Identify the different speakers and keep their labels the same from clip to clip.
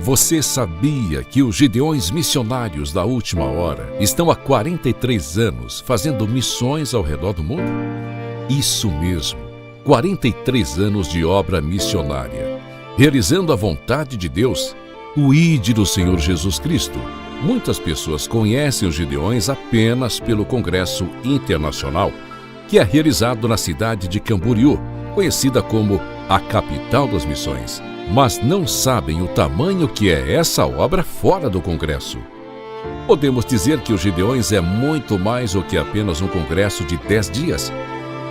Speaker 1: Você sabia que os Gideões missionários da última hora estão há 43 anos fazendo missões ao redor do mundo? Isso mesmo, 43 anos de obra missionária, realizando a vontade de Deus, o ID do Senhor Jesus Cristo. Muitas pessoas conhecem os Gideões apenas pelo Congresso Internacional, que é realizado na cidade de Camboriú, conhecida como a capital das missões. Mas não sabem o tamanho que é essa obra fora do Congresso. Podemos dizer que os Gideões é muito mais do que apenas um congresso de 10 dias.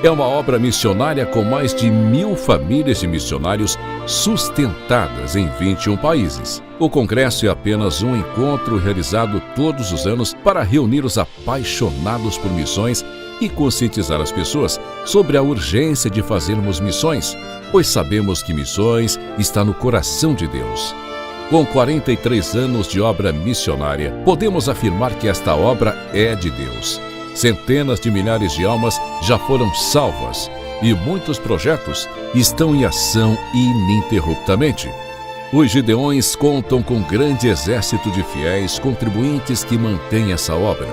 Speaker 1: É uma obra missionária com mais de 1.000 famílias de missionários sustentadas em 21 países. O congresso é apenas um encontro realizado todos os anos para reunir os apaixonados por missões e conscientizar as pessoas sobre a urgência de fazermos missões, pois sabemos que missões está no coração de Deus. Com 43 anos de obra missionária, podemos afirmar que esta obra é de Deus. Centenas de milhares de almas já foram salvas e muitos projetos estão em ação ininterruptamente. Os Gideões contam com um grande exército de fiéis contribuintes que mantêm essa obra,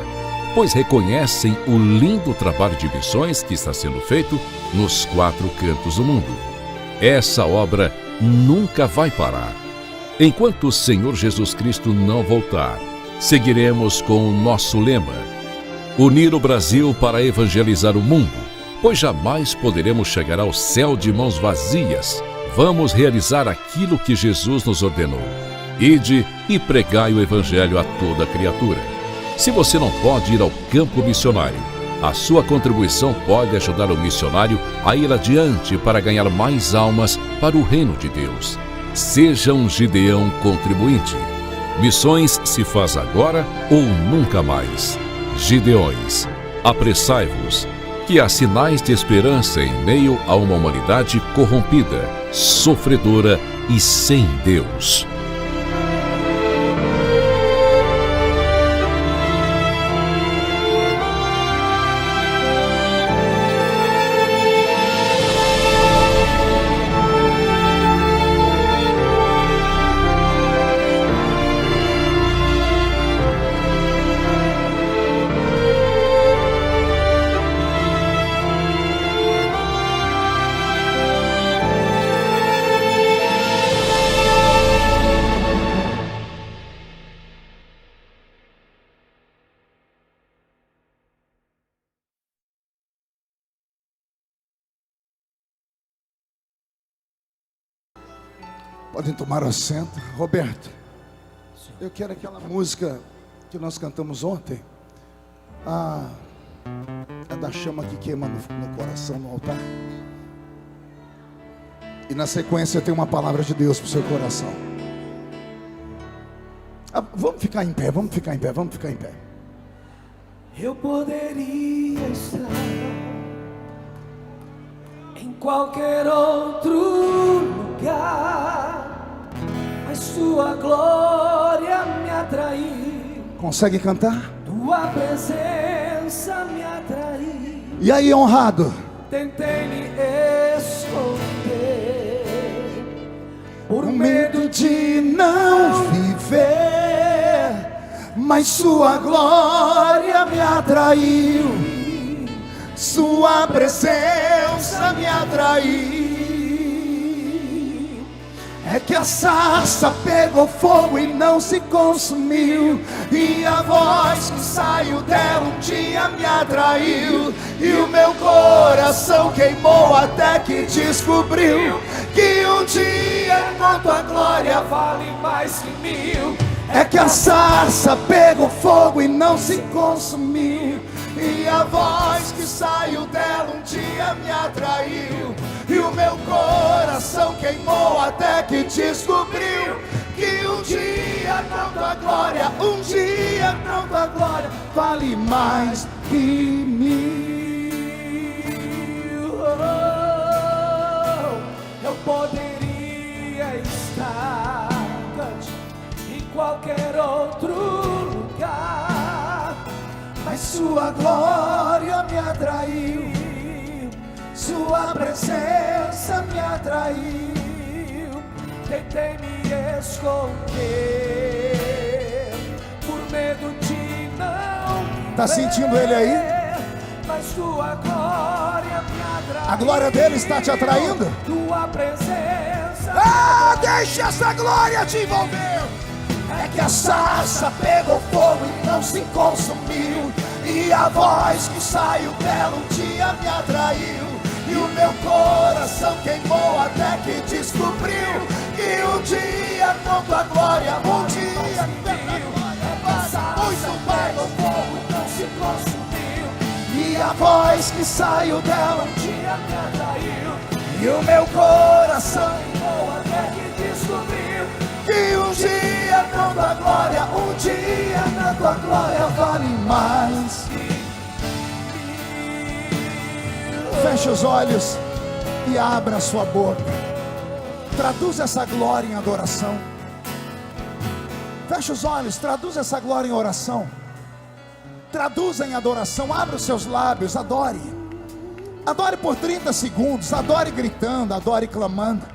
Speaker 1: pois reconhecem o lindo trabalho de missões que está sendo feito nos 4 cantos do mundo. Essa obra nunca vai parar. Enquanto o Senhor Jesus Cristo não voltar, seguiremos com o nosso lema: unir o Brasil para evangelizar o mundo, pois jamais poderemos chegar ao céu de mãos vazias. Vamos realizar aquilo que Jesus nos ordenou: ide e pregai o evangelho a toda criatura. Se você não pode ir ao campo missionário, a sua contribuição pode ajudar o missionário a ir adiante para ganhar mais almas para o reino de Deus. Seja um Gideão contribuinte. Missões se faz agora ou nunca mais. Gideões, apressai-vos, que há sinais de esperança em meio a uma humanidade corrompida, sofredora e sem Deus.
Speaker 2: Podem tomar assento. Roberto, eu quero aquela música que nós cantamos ontem, a da chama que queima no coração, no altar. E na sequência tem uma palavra de Deus para o seu coração. Vamos ficar em pé, vamos ficar em pé, vamos ficar em pé.
Speaker 3: Eu poderia estar em qualquer outro lugar, mas sua glória me atraiu.
Speaker 2: Consegue cantar?
Speaker 3: Tua presença me atraiu.
Speaker 2: E aí, honrado?
Speaker 3: Tentei me esconder por medo
Speaker 2: de não viver, mas sua glória me atraiu. Sua presença me atraiu. É que a sarça pegou fogo e não se consumiu, e a voz que saiu dela um dia me atraiu. E o meu coração queimou até que descobriu que um dia com tua glória vale mais que 1000. É que a sarça pegou fogo e não se consumiu, e a voz que saiu dela um dia me atraiu. E o meu coração queimou até que descobriu que um dia com tua glória, um dia com tua glória vale mais que 1000.
Speaker 3: Eu poderia estar em qualquer outro lugar,
Speaker 2: mas sua glória me atraiu. Sua presença me atraiu.
Speaker 3: tentei me esconder por medo de não
Speaker 2: Tá sentindo ele aí?
Speaker 3: Mas tua glória me atraiu.
Speaker 2: A glória dele está te atraindo?
Speaker 3: Tua presença.
Speaker 2: Deixa essa glória te envolver. É que a sarça pegou fogo e não se consumiu, e a voz que saiu dela um dia me atraiu, e o meu coração queimou até que descobriu que um dia com tua glória, um dia muito pegou fogo e não se consumiu, e a voz que saiu dela um dia me atraiu, e o meu coração queimou até que descobriu que um dia com tua glória, um dia na tua glória vale mais. Feche os olhos e abra a sua boca. Traduz essa glória em adoração. Feche os olhos, traduz essa glória em oração. Traduza em adoração, abra os seus lábios, adore. Adore por 30 segundos, adore gritando, adore clamando.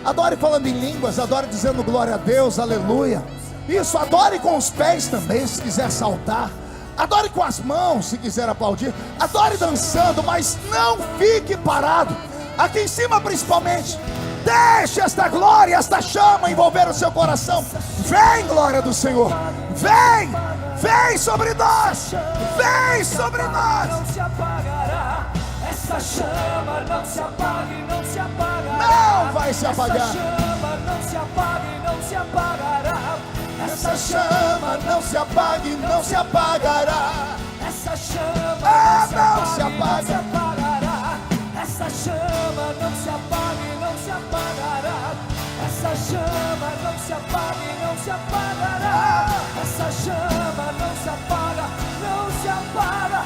Speaker 2: Adore falando em línguas, adore dizendo glória a Deus, aleluia. Isso, adore com os pés também, se quiser saltar. Adore com as mãos, se quiser aplaudir. Adore dançando, mas não fique parado. Aqui em cima principalmente, deixe esta glória, esta chama envolver o seu coração. Vem, glória do Senhor, vem, vem sobre nós, vem sobre nós.
Speaker 3: Não se apagará. Essa chama não se apaga e não se apagará.
Speaker 2: Não vai se apagar.
Speaker 3: Essa chama não se apaga e não se apagará.
Speaker 2: Essa chama não se apaga e não se apagará.
Speaker 3: Essa chama
Speaker 2: não se apaga.
Speaker 3: não se apagará. Essa chama não se apaga e não se apagará. Essa chama não se apaga e não se apagará. Essa chama não se apaga, não se apaga.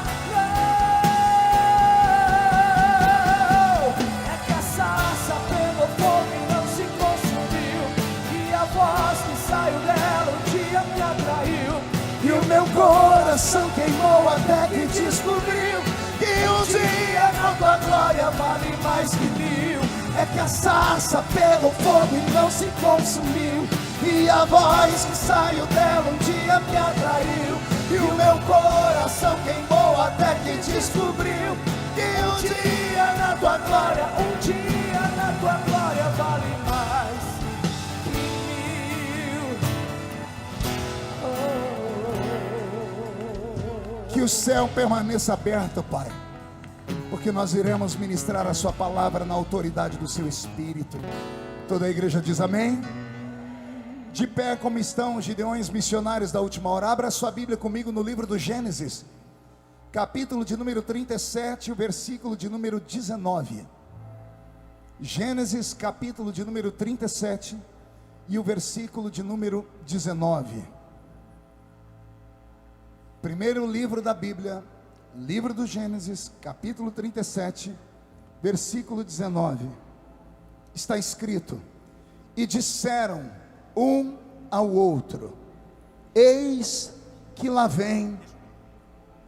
Speaker 2: E o meu coração queimou até que descobriu que um dia com tua glória vale mais que mil. É que a sarça pegou fogo e não se consumiu, e a voz que saiu dela um dia me atraiu. E o meu coração queimou até que descobriu que um dia na tua glória, um dia na tua glória vale mais que mil. Que o céu permaneça aberto, Pai, porque nós iremos ministrar a sua palavra na autoridade do seu Espírito. Toda a igreja diz amém. De pé como estão os gideões missionários da última hora. Abra sua Bíblia comigo no livro do Gênesis, capítulo de número 37, o versículo de número 19. Gênesis, capítulo de número 37 e o versículo de número 19. Primeiro livro da Bíblia, livro do Gênesis, capítulo 37, versículo 19. Está escrito: e disseram um ao outro: eis que lá vem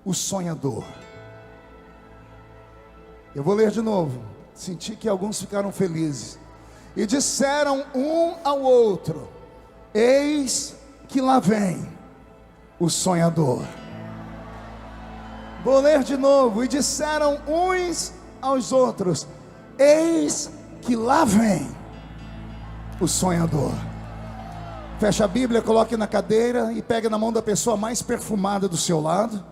Speaker 2: o sonhador. Eu vou ler de novo. Senti que alguns ficaram felizes. E disseram um ao outro: eis que lá vem o sonhador. Vou ler de novo. E disseram uns aos outros: eis que lá vem o sonhador. Feche a Bíblia, coloque na cadeira e pegue na mão da pessoa mais perfumada do seu lado.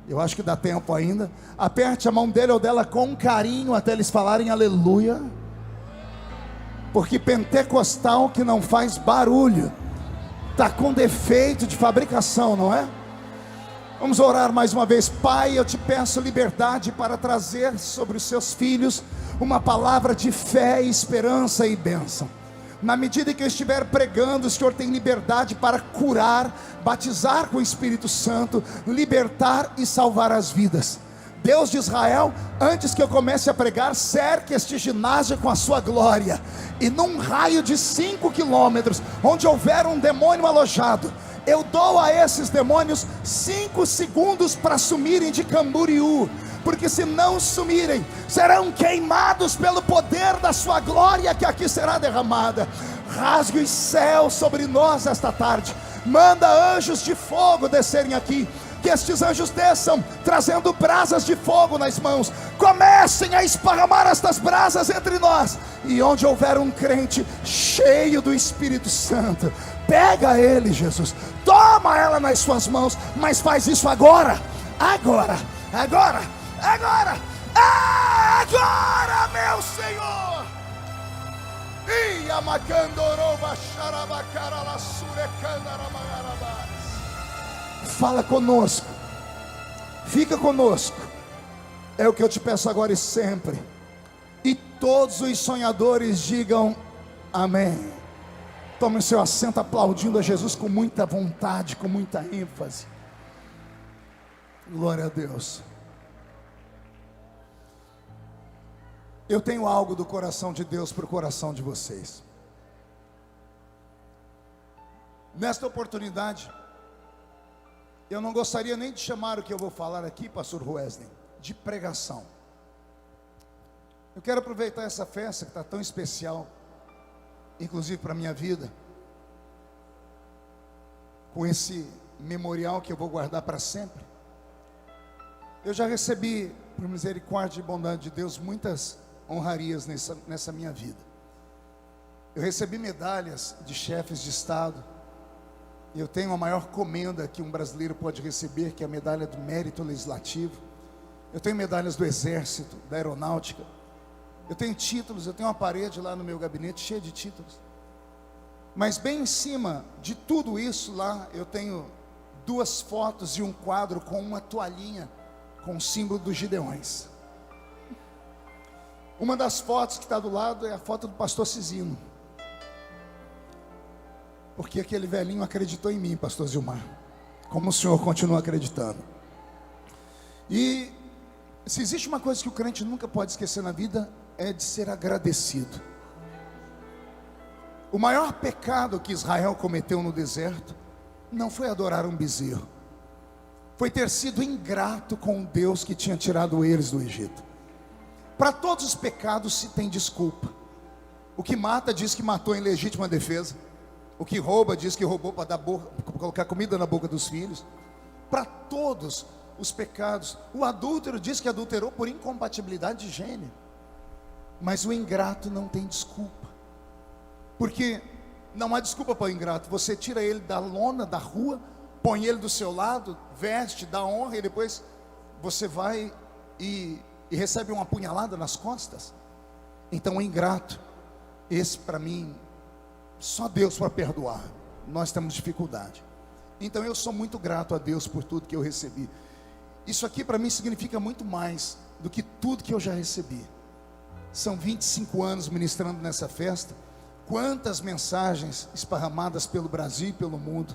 Speaker 2: Eu acho que dá tempo ainda. Aperte a mão dele ou dela com carinho até eles falarem aleluia. Porque pentecostal que não faz barulho está com defeito de fabricação, não é? Vamos orar mais uma vez. Pai, eu te peço liberdade para trazer sobre os seus filhos uma palavra de fé, esperança e bênção. Na medida que eu estiver pregando, o Senhor tem liberdade para curar, batizar com o Espírito Santo, libertar e salvar as vidas. Deus de Israel, antes que eu comece a pregar, cerque este ginásio com a sua glória, e num raio de 5 quilômetros, onde houver um demônio alojado, eu dou a esses demônios 5 segundos para sumirem de Camboriú, porque se não sumirem, serão queimados pelo poder da sua glória que aqui será derramada. rasgue os céus sobre nós esta tarde. Manda anjos de fogo descerem aqui. Que estes anjos desçam, trazendo brasas de fogo nas mãos. Comecem a esparramar estas brasas entre nós. E onde houver um crente cheio do Espírito Santo, pega ele, Jesus, toma ela nas suas mãos. Mas faz isso agora, agora, agora, agora, agora, meu Senhor. Fala conosco, fica conosco, é o que eu te peço agora e sempre. E todos os sonhadores digam amém. Tome o seu assento aplaudindo a Jesus com muita vontade, com muita ênfase. Glória a Deus. Eu tenho algo do coração de Deus para o coração de vocês. Nesta oportunidade, eu não gostaria nem de chamar o que eu vou falar aqui, pastor Wesley, de pregação. Eu quero aproveitar essa festa que está tão especial, inclusive para a minha vida, com esse memorial que eu vou guardar para sempre. Eu já recebi, por misericórdia e bondade de Deus, muitas honrarias nessa minha vida. Eu recebi medalhas de chefes de Estado. Eu tenho a maior comenda que um brasileiro pode receber, que é a medalha do mérito legislativo. Eu tenho medalhas do Exército, da Aeronáutica. Eu tenho títulos, eu tenho uma parede lá no meu gabinete cheia de títulos. Mas bem em cima de tudo isso lá, eu tenho 2 fotos e um quadro com uma toalhinha com o símbolo dos Gideões. Uma das fotos que está do lado é a foto do pastor Cisino. Porque aquele velhinho acreditou em mim, pastor Zilmar, como o senhor continua acreditando. E se existe uma coisa que o crente nunca pode esquecer na vida, é de ser agradecido. O maior pecado que Israel cometeu no deserto não foi adorar um bezerro, foi ter sido ingrato com o Deus que tinha tirado eles do Egito. Para todos os pecados se tem desculpa. O que mata diz que matou em legítima defesa. O que rouba diz que roubou para colocar comida na boca dos filhos. Para todos os pecados. O adúltero diz que adulterou por incompatibilidade de gênero. Mas o ingrato não tem desculpa. Porque não há desculpa para o ingrato. Você tira ele da lona, da rua, põe ele do seu lado, veste, dá honra, e depois você vai e recebe uma punhalada nas costas. Então o ingrato, esse para mim, só Deus para perdoar. Nós temos dificuldade. Então eu sou muito grato a Deus por tudo que eu recebi. Isso aqui para mim significa muito mais do que tudo que eu já recebi. São 25 anos ministrando nessa festa. Quantas mensagens esparramadas pelo Brasil e pelo mundo.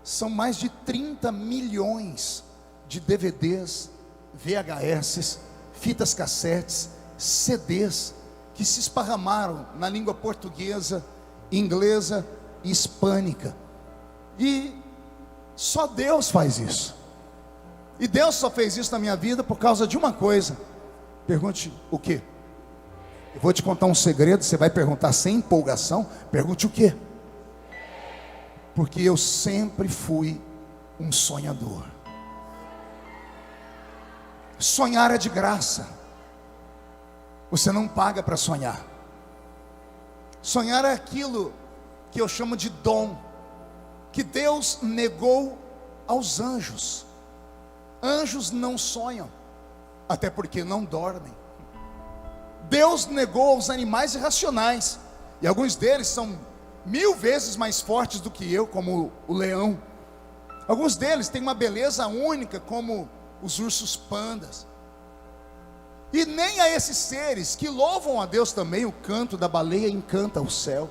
Speaker 2: São mais de 30 milhões de DVDs, VHS, fitas cassetes, CDs que se esparramaram na língua portuguesa, inglesa e hispânica. E só Deus faz isso. E Deus só fez isso na minha vida por causa de uma coisa. Pergunte o quê? Eu vou te contar um segredo. Você vai perguntar sem empolgação. Pergunte o quê? Porque eu sempre fui um sonhador. Sonhar é de graça. Você não paga para sonhar. Sonhar é aquilo que eu chamo de dom, que Deus negou aos anjos. Anjos não sonham, até porque não dormem. Deus negou aos animais irracionais, e alguns deles são 1000 vezes mais fortes do que eu, como o leão. Alguns deles têm uma beleza única, como os ursos pandas. E nem a esses seres que louvam a Deus também, o canto da baleia encanta o céu,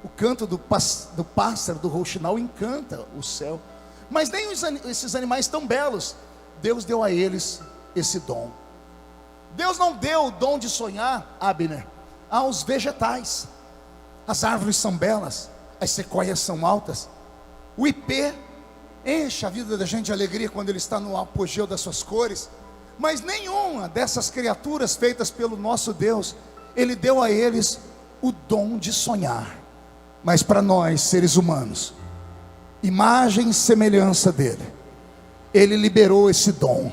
Speaker 2: o canto do pássaro, do rouxinol encanta o céu. Mas nem esses animais tão belos, Deus deu a eles esse dom. Deus não deu o dom de sonhar, Abner, aos vegetais. As árvores são belas, as sequoias são altas, o ipê enche a vida da gente de alegria quando ele está no apogeu das suas cores. Mas nenhuma dessas criaturas feitas pelo nosso Deus, Ele deu a eles o dom de sonhar. Mas para nós, seres humanos, imagem e semelhança dele, ele liberou esse dom.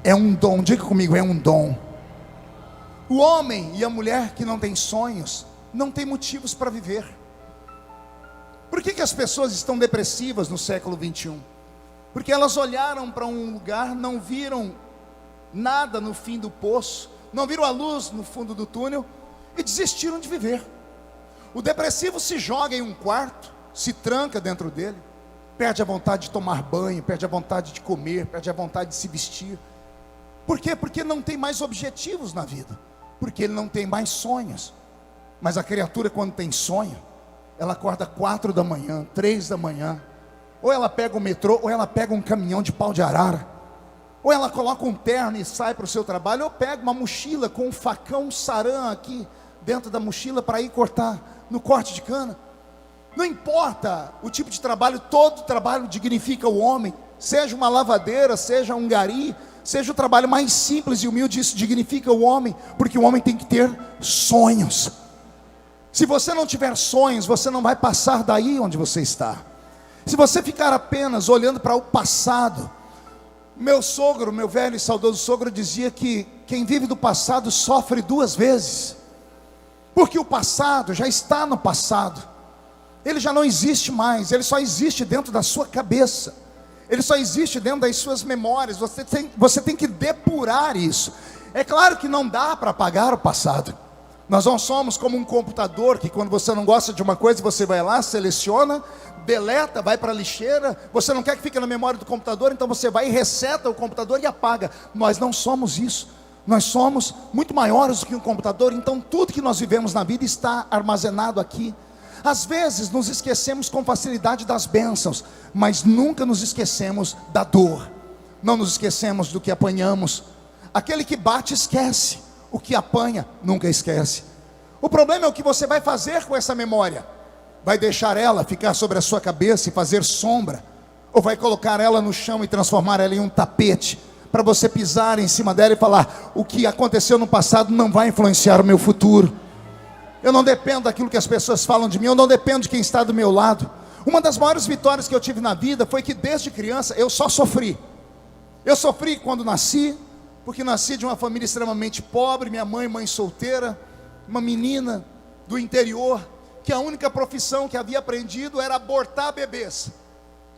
Speaker 2: É um dom, diga comigo, é um dom. O homem e a mulher que não tem sonhos, não tem motivos para viver. Por que as pessoas estão depressivas no século 21? Porque elas olharam para um lugar, não viram nada no fim do poço, não viram a luz no fundo do túnel e desistiram de viver. O depressivo se joga em um quarto, se tranca dentro dele, perde a vontade de tomar banho, perde a vontade de comer, perde a vontade de se vestir. Por quê? Porque não tem mais objetivos na vida, porque ele não tem mais sonhos. Mas a criatura, quando tem sonho, ela acorda 4 da manhã, 3 da manhã, ou ela pega o metrô, ou ela pega um caminhão de pau de arara, ou ela coloca um terno e sai para o seu trabalho, ou pega uma mochila com um facão sarã aqui dentro da mochila para ir cortar no corte de cana. Não importa o tipo de trabalho, todo trabalho dignifica o homem, seja uma lavadeira, seja um gari, seja o trabalho mais simples e humilde, isso dignifica o homem, porque o homem tem que ter sonhos. Se você não tiver sonhos, você não vai passar daí onde você está. Se você ficar apenas olhando para o passado, meu sogro, meu velho e saudoso sogro dizia que quem vive do passado sofre 2 vezes, porque o passado já está no passado, ele já não existe mais, ele só existe dentro da sua cabeça, ele só existe dentro das suas memórias. Você tem que depurar isso. É claro que não dá para apagar o passado. Nós não somos como um computador, que quando você não gosta de uma coisa, você vai lá, seleciona, deleta, vai para a lixeira. Você não quer que fique na memória do computador, então você vai e reseta o computador e apaga. Nós não somos isso. Nós somos muito maiores do que um computador. Então tudo que nós vivemos na vida está armazenado aqui. Às vezes nos esquecemos com facilidade das bênçãos, mas nunca nos esquecemos da dor. Não nos esquecemos do que apanhamos. Aquele que bate esquece, o que apanha nunca esquece. O problema é o que você vai fazer com essa memória. Vai deixar ela ficar sobre a sua cabeça e fazer sombra, ou vai colocar ela no chão e transformar ela em um tapete, para você pisar em cima dela e falar: o que aconteceu no passado não vai influenciar o meu futuro. Eu não dependo daquilo que as pessoas falam de mim, eu não dependo de quem está do meu lado. Uma das maiores vitórias que eu tive na vida foi que desde criança eu só sofri. Eu sofri quando nasci, porque nasci de uma família extremamente pobre, minha mãe solteira, uma menina do interior, que a única profissão que havia aprendido era abortar bebês.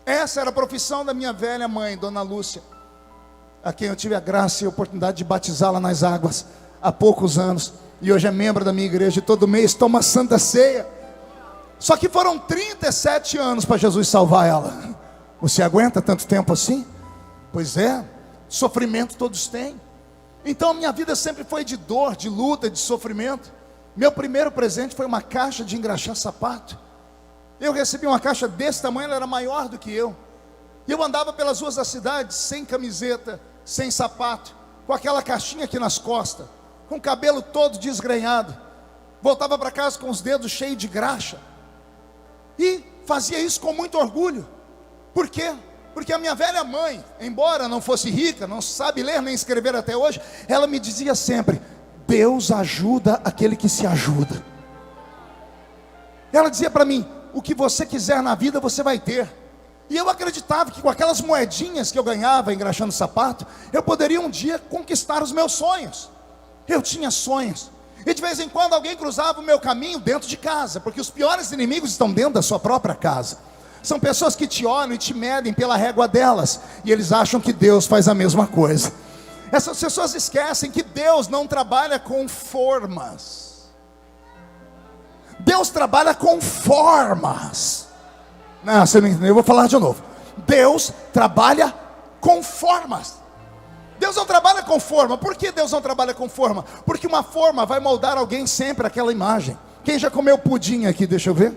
Speaker 2: Essa era a profissão da minha velha mãe, Dona Lúcia, a quem eu tive a graça e a oportunidade de batizá-la nas águas há poucos anos, e hoje é membro da minha igreja, e todo mês toma santa ceia. Só que foram 37 anos para Jesus salvar ela. Você aguenta tanto tempo assim? Pois é, sofrimento todos têm. Então a minha vida sempre foi de dor, de luta, de sofrimento. Meu primeiro presente foi uma caixa de engraxar sapato. Eu recebi uma caixa desse tamanho, ela era maior do que eu. E eu andava pelas ruas da cidade sem camiseta, sem sapato, com aquela caixinha aqui nas costas, com o cabelo todo desgrenhado. Voltava para casa com os dedos cheios de graxa. E fazia isso com muito orgulho. Por quê? Porque a minha velha mãe, embora não fosse rica, não sabe ler nem escrever até hoje, ela me dizia sempre: Deus ajuda aquele que se ajuda. Ela dizia para mim: o que você quiser na vida você vai ter. E eu acreditava que com aquelas moedinhas que eu ganhava engraxando sapato, eu poderia um dia conquistar os meus sonhos. Eu tinha sonhos. E de vez em quando alguém cruzava o meu caminho dentro de casa, porque os piores inimigos estão dentro da sua própria casa. São pessoas que te olham e te medem pela régua delas, e eles acham que Deus faz a mesma coisa. Essas pessoas esquecem que Deus não trabalha com formas. Deus trabalha com formas. Não, você não entendeu, eu vou falar de novo. Deus trabalha com formas. Deus não trabalha com forma. Por que Deus não trabalha com forma? Porque uma forma vai moldar alguém sempre aquela imagem. Quem já comeu pudim aqui, deixa eu ver.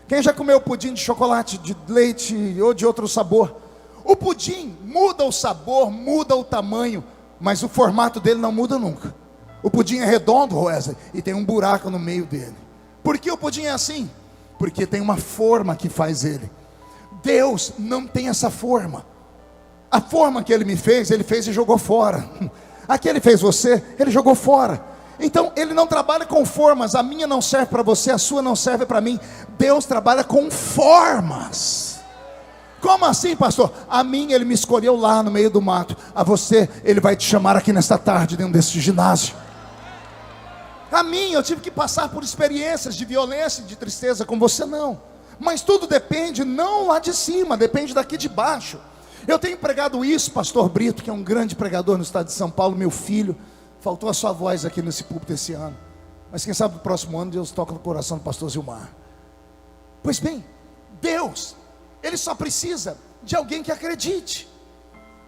Speaker 2: Quem já comeu pudim de chocolate, de leite ou de outro sabor? O pudim muda o sabor, muda o tamanho, mas o formato dele não muda nunca. O pudim é redondo, Wesley, e tem um buraco no meio dele. Por que o pudim é assim? Porque tem uma forma que faz ele. Deus não tem essa forma. A forma que Ele me fez, Ele fez e jogou fora. A que Ele fez você, Ele jogou fora. Então ele não trabalha com formas. A minha não serve para você, a sua não serve para mim. Deus trabalha com formas. Como assim, pastor? A mim ele me escolheu lá no meio do mato. A você ele vai te chamar aqui nesta tarde dentro desse ginásio. A mim eu tive que passar por experiências de violência e de tristeza, com você não. Mas tudo depende não lá de cima, depende daqui de baixo. Eu tenho pregado isso, pastor Brito, que é um grande pregador no estado de São Paulo, meu filho. Faltou a sua voz aqui nesse púlpito esse ano. Mas quem sabe no próximo ano Deus toca no coração do pastor Zilmar. Pois bem, Deus, Ele só precisa de alguém que acredite.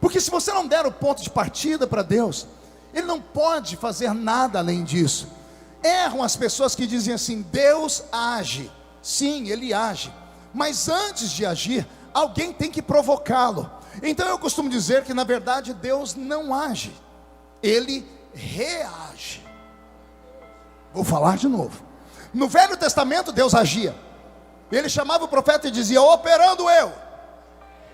Speaker 2: Porque se você não der o ponto de partida para Deus, Ele não pode fazer nada além disso. Erram as pessoas que dizem assim: Deus age. Sim, Ele age. Mas antes de agir, alguém tem que provocá-lo. Então eu costumo dizer que na verdade Deus não age, Ele reage. Vou falar de novo. No Velho Testamento Deus agia. Ele chamava o profeta e dizia: operando eu,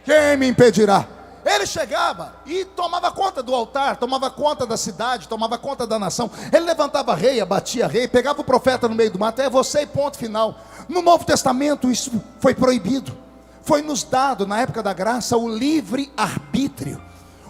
Speaker 2: quem me impedirá? Ele chegava e tomava conta do altar, tomava conta da cidade, tomava conta da nação. Ele levantava rei, abatia rei, pegava o profeta no meio do mato. É você e ponto final. No Novo Testamento isso foi proibido. Foi nos dado na época da graça o livre arbítrio.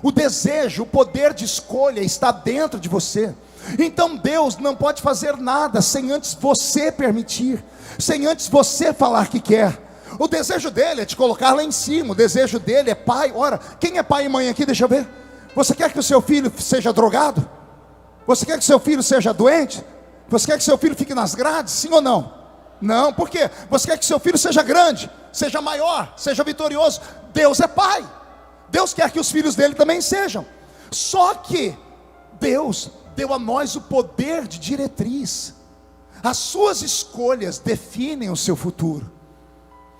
Speaker 2: O desejo, o poder de escolha está dentro de você. Então Deus não pode fazer nada sem antes você permitir, sem antes você falar que quer. O desejo dele é te colocar lá em cima. O desejo dele é pai. Ora, quem é pai e mãe aqui? Deixa eu ver. Você quer que o seu filho seja drogado? Você quer que o seu filho seja doente? Você quer que o seu filho fique nas grades? Sim ou não? Não, por quê? Você quer que o seu filho seja grande, seja maior, seja vitorioso. Deus é pai. Deus quer que os filhos dele também sejam. Só que Deus deu a nós o poder de diretriz. As suas escolhas definem o seu futuro.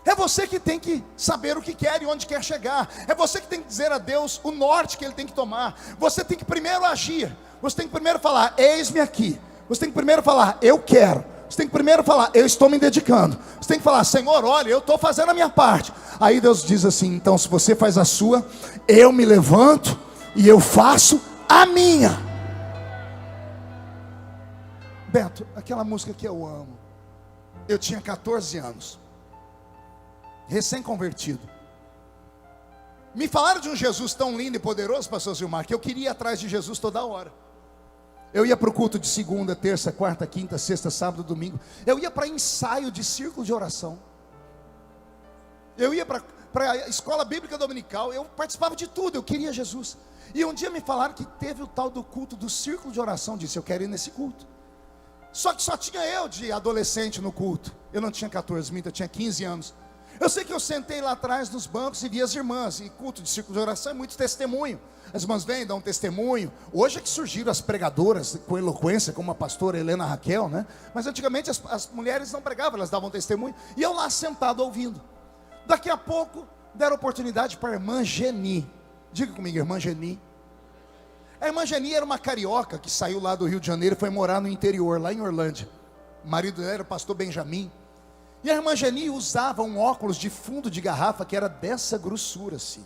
Speaker 2: É você que tem que saber o que quer e onde quer chegar. É você que tem que dizer a Deus o norte que Ele tem que tomar. Você tem que primeiro agir. Você tem que primeiro falar: eis-me aqui. Você tem que primeiro falar: eu quero. Você tem que primeiro falar: eu estou me dedicando. Você tem que falar: Senhor, olha, eu estou fazendo a minha parte. Aí Deus diz assim: então se você faz a sua, eu me levanto e eu faço a minha. Beto, aquela música que eu amo. Eu tinha 14 anos, recém-convertido. Me falaram de um Jesus tão lindo e poderoso, pastor Zilmar, que eu queria ir atrás de Jesus toda hora. Eu ia para o culto de segunda, terça, quarta, quinta, sexta, sábado, domingo. Eu ia para ensaio de círculo de oração. Eu ia para a escola bíblica dominical. Eu participava de tudo, eu queria Jesus. E um dia me falaram que teve o tal do culto do círculo de oração. Disse: eu quero ir nesse culto. Só que só tinha eu de adolescente no culto. Eu não tinha 14, eu tinha 15 anos. Eu sei que eu sentei lá atrás nos bancos e vi as irmãs. E culto de círculo de oração é muito testemunho. As irmãs vêm, dão um testemunho. Hoje é que surgiram as pregadoras com eloquência, como a pastora Helena Raquel, né? Mas antigamente as mulheres não pregavam, elas davam testemunho. E eu lá sentado ouvindo. Daqui a pouco deram oportunidade para a irmã Geni. Diga comigo, irmã Geni. A irmã Geni era uma carioca que saiu lá do Rio de Janeiro e foi morar no interior, lá em Orlândia. O marido dela era o pastor Benjamin. E a irmã Geni usava um óculos de fundo de garrafa que era dessa grossura assim.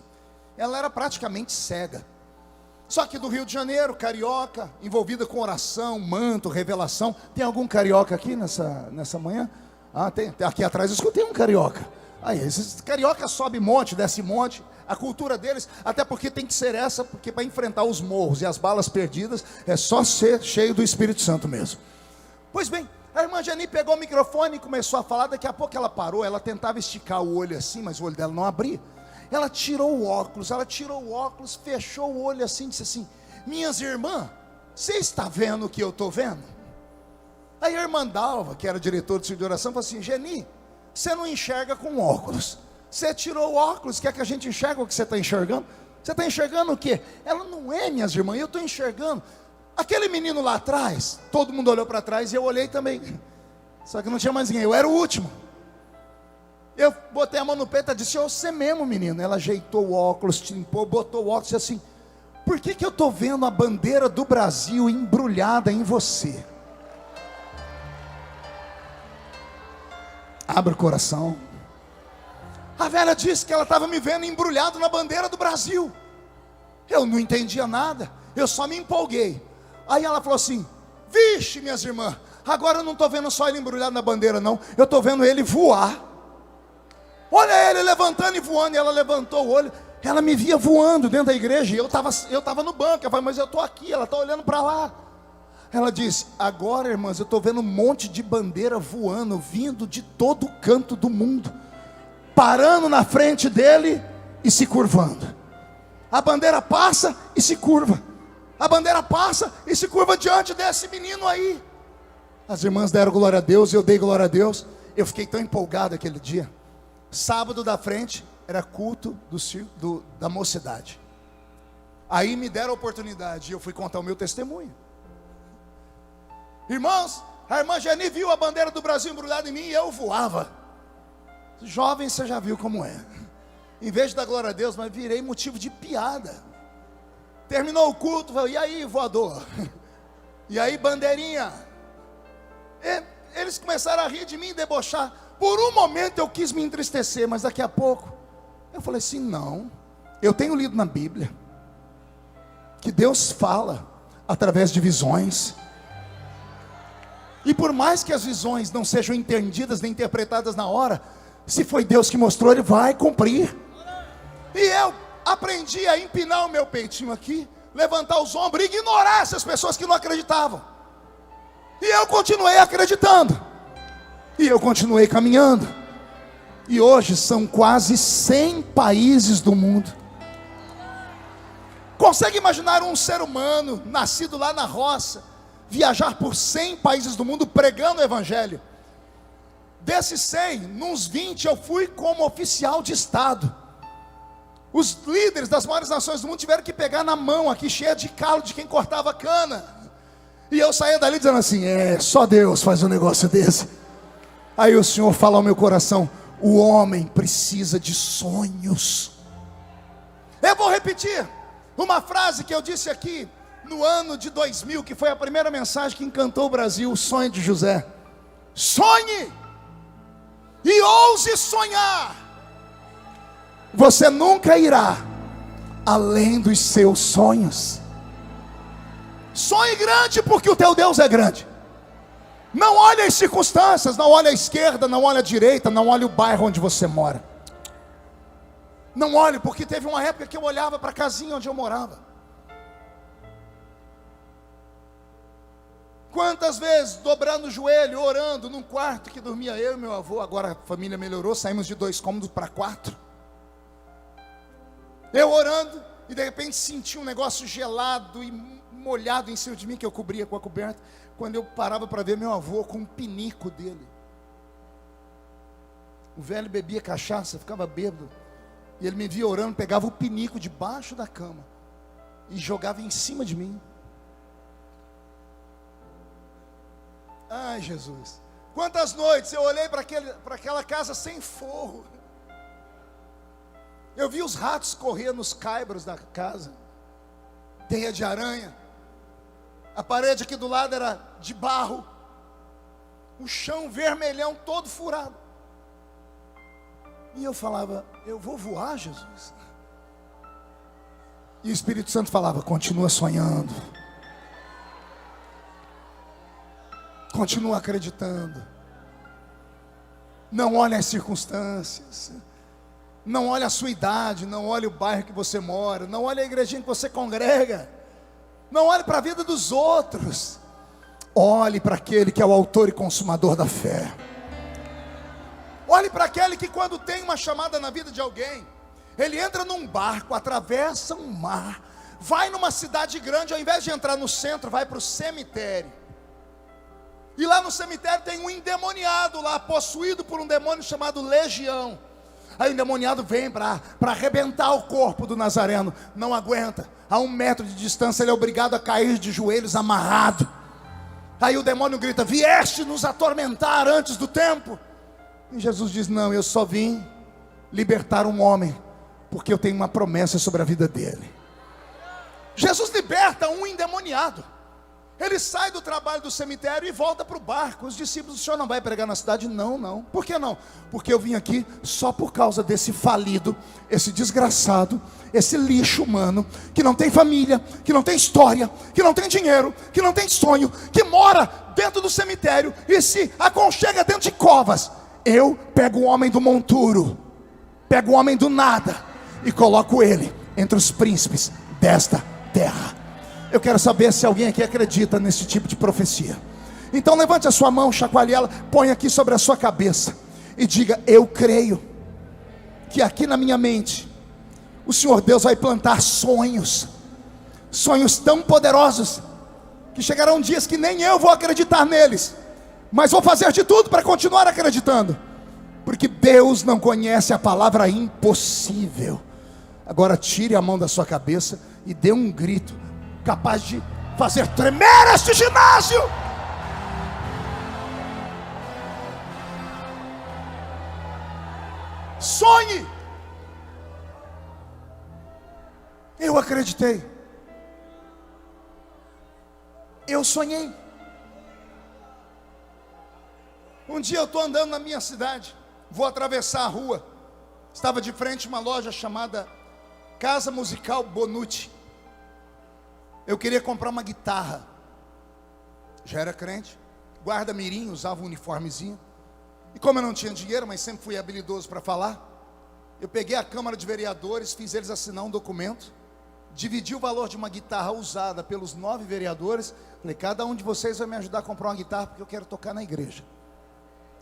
Speaker 2: Ela era praticamente cega. Só que do Rio de Janeiro, carioca, envolvida com oração, manto, revelação. Tem algum carioca aqui nessa manhã? Ah, tem. Aqui atrás eu escutei um carioca. Aí, esses carioca sobe monte, desce monte. A cultura deles, até porque tem que ser essa, porque para enfrentar os morros e as balas perdidas, é só ser cheio do Espírito Santo mesmo. Pois bem, a irmã Geni pegou o microfone e começou a falar. Daqui a pouco ela parou, ela tentava esticar o olho assim, mas o olho dela não abria. Ela tirou o óculos, fechou o olho assim, disse assim: minhas irmãs, você está vendo o que eu estou vendo? Aí a irmã Dalva, que era diretora do círculo de oração, falou assim: Geni, você não enxerga com óculos. Você tirou o óculos, quer que a gente enxergue o que você está enxergando? Você está enxergando o quê? Ela: não é, minhas irmãs, eu estou enxergando aquele menino lá atrás. Todo mundo olhou para trás e eu olhei também. Só que não tinha mais ninguém, eu era o último. Eu botei a mão no peito e disse: você mesmo, menino. Ela ajeitou o óculos, limpou, botou o óculos e disse assim: por que eu estou vendo a bandeira do Brasil embrulhada em você? Abre o coração. A velha disse que ela estava me vendo embrulhado na bandeira do Brasil. Eu não entendia nada, eu só me empolguei. Aí ela falou assim: Vixe, minhas irmãs, agora eu não estou vendo só ele embrulhado na bandeira, não. Eu estou vendo ele voar. Olha ele levantando e voando. E ela levantou o olho. Ela me via voando dentro da igreja. E eu estava no banco. Eu falei, mas eu estou aqui. Ela está olhando para lá. Ela disse, agora, irmãs, eu estou vendo um monte de bandeira voando, vindo de todo canto do mundo, parando na frente dele e se curvando. A bandeira passa e se curva. A bandeira passa e se curva diante desse menino aí. As irmãs deram glória a Deus, eu dei glória a Deus. Eu fiquei tão empolgado aquele dia. Sábado da frente era culto da mocidade. Aí me deram a oportunidade e eu fui contar o meu testemunho. Irmãos, a irmã Geni viu a bandeira do Brasil embrulhada em mim e eu voava. Jovem, você já viu como é. Em vez de dar glória a Deus, mas virei motivo de piada. Terminou o culto, falei, e aí, voador? E aí, bandeirinha? Eles começaram a rir de mim e debochar. Por um momento eu quis me entristecer, mas daqui a pouco eu falei assim, não. Eu tenho lido na Bíblia que Deus fala através de visões. E por mais que as visões não sejam entendidas nem interpretadas na hora, se foi Deus que mostrou, Ele vai cumprir. E eu aprendi a empinar o meu peitinho aqui, levantar os ombros e ignorar essas pessoas que não acreditavam. E eu continuei acreditando. E eu continuei caminhando. E hoje são quase 100 países do mundo. Consegue imaginar um ser humano, nascido lá na roça, viajar por 100 países do mundo pregando o evangelho? Desses 100, nos 20 eu fui como oficial de Estado. Os líderes das maiores nações do mundo tiveram que pegar na mão aqui, cheia de calo de quem cortava cana. E eu saía dali dizendo assim, só Deus faz um negócio desse. Aí o Senhor fala ao meu coração, o homem precisa de sonhos. Eu vou repetir uma frase que eu disse aqui no ano de 2000, que foi a primeira mensagem que encantou o Brasil, o sonho de José. Sonhe e ouse sonhar. Você nunca irá além dos seus sonhos. Sonhe grande, porque o teu Deus é grande. Não olhe as circunstâncias, não olhe a esquerda, não olhe a direita, não olhe o bairro onde você mora. Não olhe, porque teve uma época que eu olhava para a casinha onde eu morava. Quantas vezes dobrando o joelho, orando num quarto que dormia eu e meu avô. Agora a família melhorou, saímos de 2 cômodos para 4. Eu orando, e de repente senti um negócio gelado e molhado em cima de mim, que eu cobria com a coberta. Quando eu parava para ver meu avô com um pinico dele. O velho bebia cachaça, ficava bêbado. E ele me via orando, pegava o pinico debaixo da cama e jogava em cima de mim. Ai, Jesus. Quantas noites eu olhei para aquela casa sem forro. Eu vi os ratos correr nos caibros da casa. Teia de aranha. A parede aqui do lado era de barro. O chão vermelhão todo furado. E eu falava, eu vou voar, Jesus. E o Espírito Santo falava, continua sonhando. Continua acreditando. Não olhe as circunstâncias. Não olhe a sua idade, não olhe o bairro que você mora, não olhe a igrejinha que você congrega, não olhe para a vida dos outros, olhe para aquele que é o autor e consumador da fé. Olhe para aquele que quando tem uma chamada na vida de alguém, ele entra num barco, atravessa um mar, vai numa cidade grande, ao invés de entrar no centro, vai para o cemitério. E lá no cemitério tem um endemoniado lá, possuído por um demônio chamado Legião. Aí o endemoniado vem para arrebentar o corpo do Nazareno. Não aguenta. A 1 metro de distância ele é obrigado a cair de joelhos amarrado. Aí o demônio grita, vieste nos atormentar antes do tempo. E Jesus diz, não, eu só vim libertar um homem, porque eu tenho uma promessa sobre a vida dele. Jesus liberta um endemoniado. Ele sai do trabalho do cemitério e volta para o barco. Os discípulos: o senhor não vai pregar na cidade? Não, não. Por que não? Porque eu vim aqui só por causa desse falido, esse desgraçado, esse lixo humano, que não tem família, que não tem história, que não tem dinheiro, que não tem sonho, que mora dentro do cemitério e se aconchega dentro de covas. Eu pego o homem do monturo, pego o homem do nada e coloco ele entre os príncipes desta terra. Eu quero saber se alguém aqui acredita nesse tipo de profecia. Então levante a sua mão, chacoalhe ela, põe aqui sobre a sua cabeça e diga: eu creio que aqui na minha mente o Senhor Deus vai plantar sonhos, sonhos tão poderosos, que chegarão dias que nem eu vou acreditar neles, mas vou fazer de tudo para continuar acreditando, porque Deus não conhece a palavra impossível. Agora tire a mão da sua cabeça e dê um grito capaz de fazer tremer este ginásio. Sonhe. Eu acreditei. Eu sonhei. Um dia eu estou andando na minha cidade, vou atravessar a rua. Estava de frente a uma loja chamada Casa Musical Bonucci. Eu queria comprar uma guitarra. Já era crente, guarda mirim, usava um uniformezinho. E como eu não tinha dinheiro, mas sempre fui habilidoso para falar, eu peguei a Câmara de Vereadores, fiz eles assinar um documento, dividi o valor de uma guitarra usada pelos 9 vereadores. Falei: cada um de vocês vai me ajudar a comprar uma guitarra, porque eu quero tocar na igreja.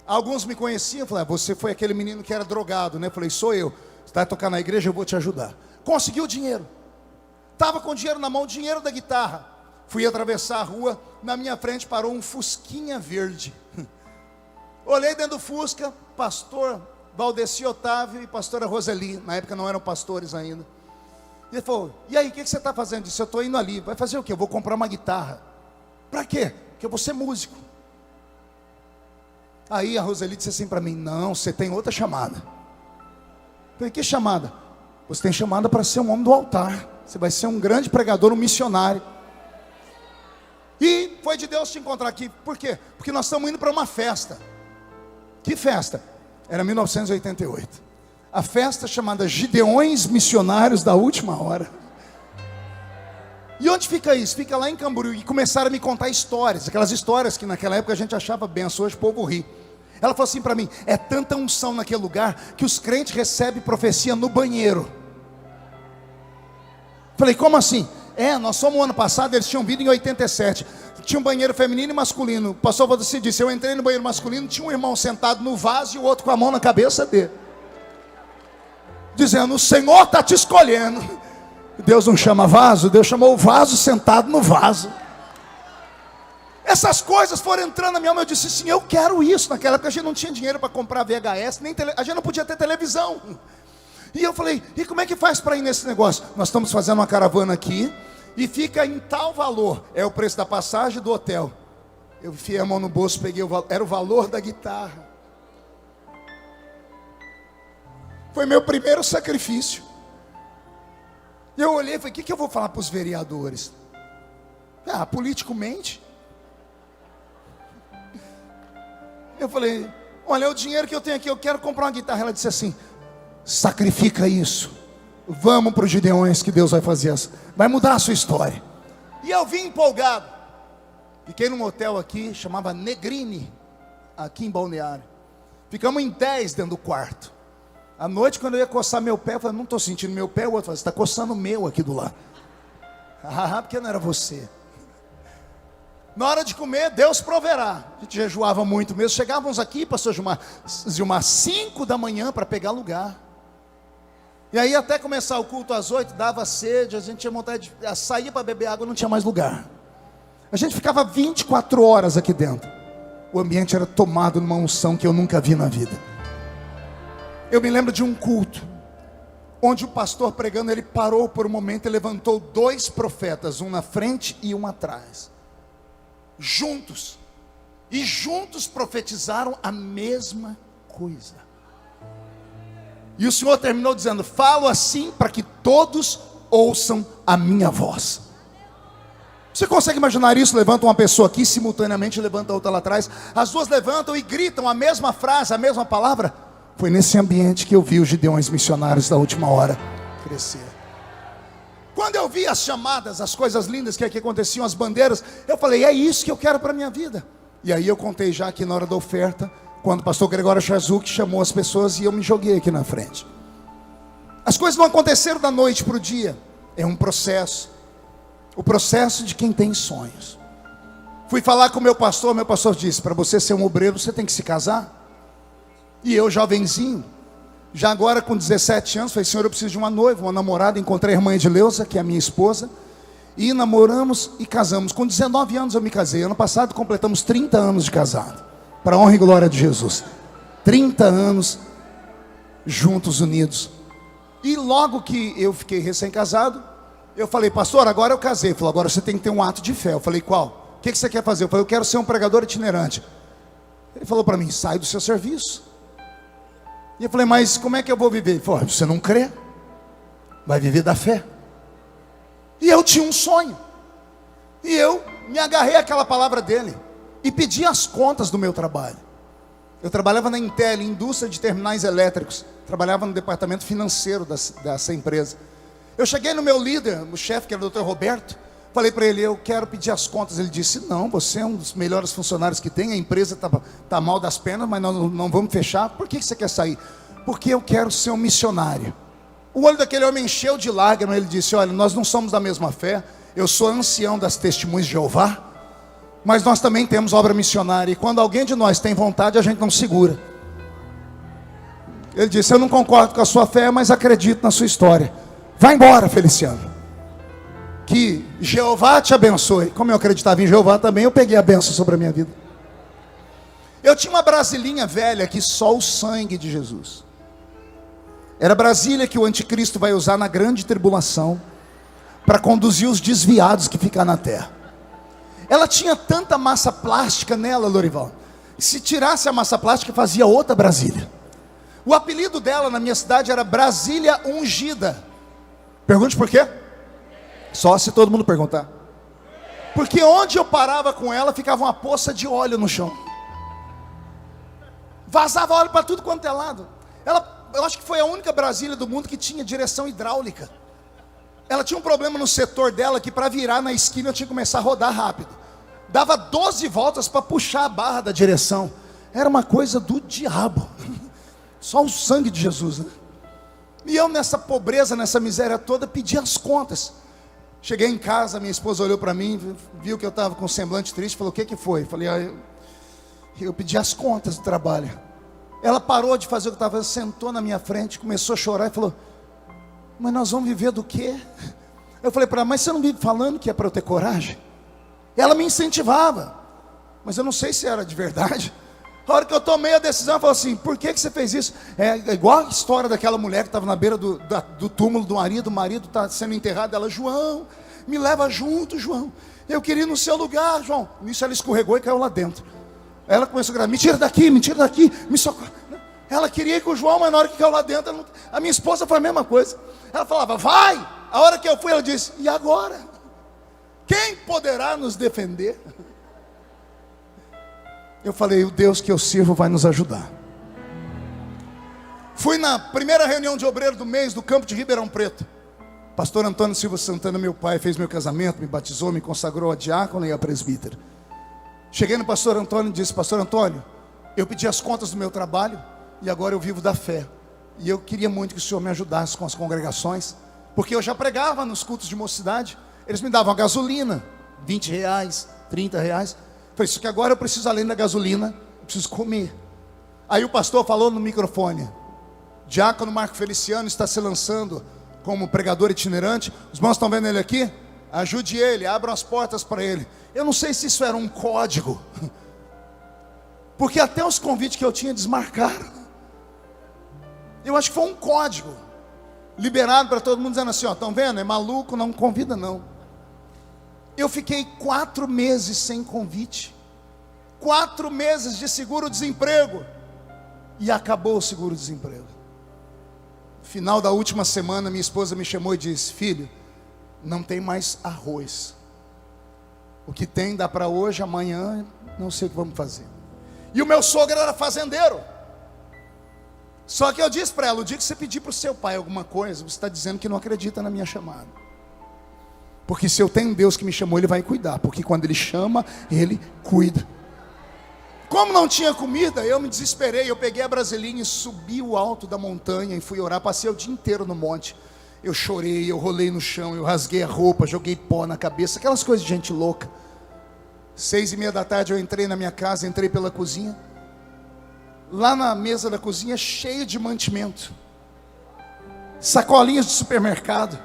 Speaker 2: Alguns me conheciam, falei: você foi aquele menino que era drogado, né? Falei: sou eu. Você vai tocar na igreja, eu vou te ajudar. Consegui o dinheiro. Estava com o dinheiro na mão, o dinheiro da guitarra. Fui atravessar a rua, na minha frente parou um Fusquinha verde. Olhei dentro do Fusca, pastor Valdeci Otávio e pastora Roseli, na época não eram pastores ainda. E ele falou: e aí, o que você está fazendo? Eu disse: eu estou indo ali. Vai fazer o quê? Eu vou comprar uma guitarra. Para quê? Porque eu vou ser músico. Aí a Roseli disse assim para mim: não, você tem outra chamada. Eu falei: que chamada? Você tem chamada para ser um homem do altar. Você vai ser um grande pregador, um missionário. E foi de Deus te encontrar aqui. Por quê? Porque nós estamos indo para uma festa. Que festa? Era 1988. A festa chamada Gideões Missionários da Última Hora. E onde fica isso? Fica lá em Camboriú. E começaram a me contar histórias. Aquelas histórias que naquela época a gente achava benção. Hoje o povo ri. Ela falou assim para mim: é tanta unção naquele lugar que os crentes recebem profecia no banheiro. Falei: como assim? Nós fomos o ano passado, eles tinham vindo em 87. Tinha um banheiro feminino e masculino. O pastor Valdeci disse: eu entrei no banheiro masculino, tinha um irmão sentado no vaso e o outro com a mão na cabeça dele, dizendo: o Senhor está te escolhendo. Deus não chama vaso, Deus chamou o vaso sentado no vaso. Essas coisas foram entrando na minha alma. Eu disse: sim, eu quero isso. Naquela época a gente não tinha dinheiro para comprar VHS, a gente não podia ter televisão. E eu falei: e como é que faz para ir nesse negócio? Nós estamos fazendo uma caravana aqui e fica em tal valor. É o preço da passagem do hotel. Eu enfiei a mão no bolso, peguei era o valor da guitarra. Foi meu primeiro sacrifício. E eu olhei e falei: o que eu vou falar para os vereadores? Político mente. Eu falei: olha, o dinheiro que eu tenho aqui, eu quero comprar uma guitarra. Ela disse assim: sacrifica isso, vamos para os Gideões que Deus vai fazer, vai mudar a sua história. E eu vim empolgado. Fiquei num hotel aqui, chamava Negrini, aqui em Balneário. Ficamos em 10 dentro do quarto. À noite, quando eu ia coçar meu pé, eu falei: não estou sentindo meu pé. O outro falou: você está coçando o meu aqui do lado. Porque não era você. Na hora de comer, Deus proverá. A gente jejuava muito mesmo. Chegávamos aqui, pastor Gilmar, 5 da manhã para pegar lugar. E aí até começar o culto às 8, dava sede, a gente tinha vontade de sair para beber água, não tinha mais lugar. A gente ficava 24 horas aqui dentro. O ambiente era tomado numa unção que eu nunca vi na vida. Eu me lembro de um culto, onde o pastor pregando, ele parou por um momento e levantou 2 profetas, um na frente e um atrás. Juntos. E juntos profetizaram a mesma coisa. E o Senhor terminou dizendo: falo assim para que todos ouçam a minha voz. Você consegue imaginar isso? Levanta uma pessoa aqui, simultaneamente levanta outra lá atrás. As duas levantam e gritam a mesma frase, a mesma palavra. Foi nesse ambiente que eu vi os Gideões missionários da última hora crescer. Quando eu vi as chamadas, as coisas lindas que aqui aconteciam, as bandeiras, eu falei, é isso que eu quero para a minha vida. E aí eu contei já aqui na hora da oferta, quando o pastor Gregório Chazuk chamou as pessoas e eu me joguei aqui na frente. As coisas não aconteceram da noite para o dia, é um processo. O processo de quem tem sonhos. Fui falar com o meu pastor disse, para você ser um obreiro, você tem que se casar. E eu, jovenzinho, já agora com 17 anos, falei, Senhor, eu preciso de uma noiva, uma namorada. Encontrei a irmã Edileuza, que é a minha esposa, e namoramos e casamos. Com 19 anos eu me casei. Ano passado completamos 30 anos de casado, para a honra e glória de Jesus. 30 anos juntos, unidos. E logo que eu fiquei recém-casado, eu falei, pastor, agora eu casei. Ele falou, agora você tem que ter um ato de fé. Eu falei, qual? O que você quer fazer? Eu falei, eu quero ser um pregador itinerante. Ele falou para mim, sai do seu serviço. E eu falei, mas como é que eu vou viver? Ele falou, você não crê? Vai viver da fé. E eu tinha um sonho. E eu me agarrei àquela palavra dele. E pedi as contas do meu trabalho. Eu trabalhava na Intel, indústria de terminais elétricos. Trabalhava no departamento financeiro dessa empresa. Eu cheguei no meu líder, o chefe, que era o Dr. Roberto. Falei para ele, eu quero pedir as contas. Ele disse, não, você é um dos melhores funcionários que tem. A empresa está mal das pernas, mas nós não vamos fechar. Por que você quer sair? Porque eu quero ser um missionário. O olho daquele homem encheu de lágrimas. Ele disse, olha, nós não somos da mesma fé. Eu sou ancião das Testemunhas de Jeová, mas nós também temos obra missionária. E quando alguém de nós tem vontade, a gente não segura. Ele disse, eu não concordo com a sua fé, mas acredito na sua história. Vai embora, Feliciano. Que Jeová te abençoe. Como eu acreditava em Jeová também, eu peguei a bênção sobre a minha vida. Eu tinha uma brasilinha velha que só o sangue de Jesus. Era a Brasília que o anticristo vai usar na grande tribulação para conduzir os desviados que ficam na terra. Ela tinha tanta massa plástica nela, Lorival. Se tirasse a massa plástica, fazia outra Brasília. O apelido dela na minha cidade era Brasília Ungida. Pergunte por quê? Só se todo mundo perguntar. Porque onde eu parava com ela, ficava uma poça de óleo no chão. Vazava óleo para tudo quanto é lado. Eu acho que foi a única Brasília do mundo que tinha direção hidráulica. Ela tinha um problema no setor dela, que para virar na esquina eu tinha que começar a rodar rápido. Dava 12 voltas para puxar a barra da direção. Era uma coisa do diabo. Só o sangue de Jesus, né? E eu nessa pobreza, nessa miséria toda, pedi as contas. Cheguei em casa, minha esposa olhou para mim, viu que eu estava com um semblante triste, falou, o que foi? Falei, eu pedi as contas do trabalho. Ela parou de fazer o que estava fazendo, sentou na minha frente, começou a chorar e falou, mas nós vamos viver do quê? Eu falei para ela, mas você não vive falando que é para eu ter coragem? Ela me incentivava, mas eu não sei se era de verdade. A hora que eu tomei a decisão, ela falou assim, por que você fez isso? É igual a história daquela mulher que estava na beira do túmulo do marido, o marido está sendo enterrado, ela, João, me leva junto, João, eu queria ir no seu lugar, João. Nisso ela escorregou e caiu lá dentro. Ela começou a gritar, me tira daqui, me socorre. Ela queria ir com o João, mas na hora que caiu lá dentro, a minha esposa foi a mesma coisa. Ela falava, vai! A hora que eu fui, ela disse, e agora? Quem poderá nos defender? Eu falei, o Deus que eu sirvo vai nos ajudar. Fui na primeira reunião de obreiro do mês do campo de Ribeirão Preto. Pastor Antônio Silva Santana, meu pai, fez meu casamento, me batizou, me consagrou a diácono e a presbítero. Cheguei no pastor Antônio e disse, pastor Antônio, eu pedi as contas do meu trabalho e agora eu vivo da fé. E eu queria muito que o senhor me ajudasse com as congregações, porque eu já pregava nos cultos de mocidade. Eles me davam a gasolina, R$20, R$30. Falei, isso que agora eu preciso, além da gasolina, eu preciso comer. Aí o pastor falou no microfone, diácono Marco Feliciano está se lançando como pregador itinerante. Os irmãos estão vendo ele aqui? Ajude ele, abram as portas para ele. Eu não sei se isso era um código, porque até os convites que eu tinha desmarcaram. Eu acho que foi um código liberado para todo mundo, dizendo assim, ó, estão vendo? É maluco, não convida não. Eu fiquei 4 meses sem convite, 4 meses de seguro-desemprego, e acabou o seguro-desemprego. No final da última semana, minha esposa me chamou e disse, filho, não tem mais arroz. O que tem dá para hoje, amanhã não sei o que vamos fazer. E o meu sogro era fazendeiro. Só que eu disse para ela: o dia que você pedir para o seu pai alguma coisa, você está dizendo que não acredita na minha chamada. Porque se eu tenho um Deus que me chamou, Ele vai cuidar. Porque quando Ele chama, Ele cuida. Como não tinha comida, eu me desesperei. Eu peguei a brasilinha e subi o alto da montanha e fui orar. Passei o dia inteiro no monte. Eu chorei, eu rolei no chão, eu rasguei a roupa, joguei pó na cabeça. Aquelas coisas de gente louca. 6:30 da tarde eu entrei na minha casa, entrei pela cozinha. Lá na mesa da cozinha, cheio de mantimento, sacolinhas de supermercado.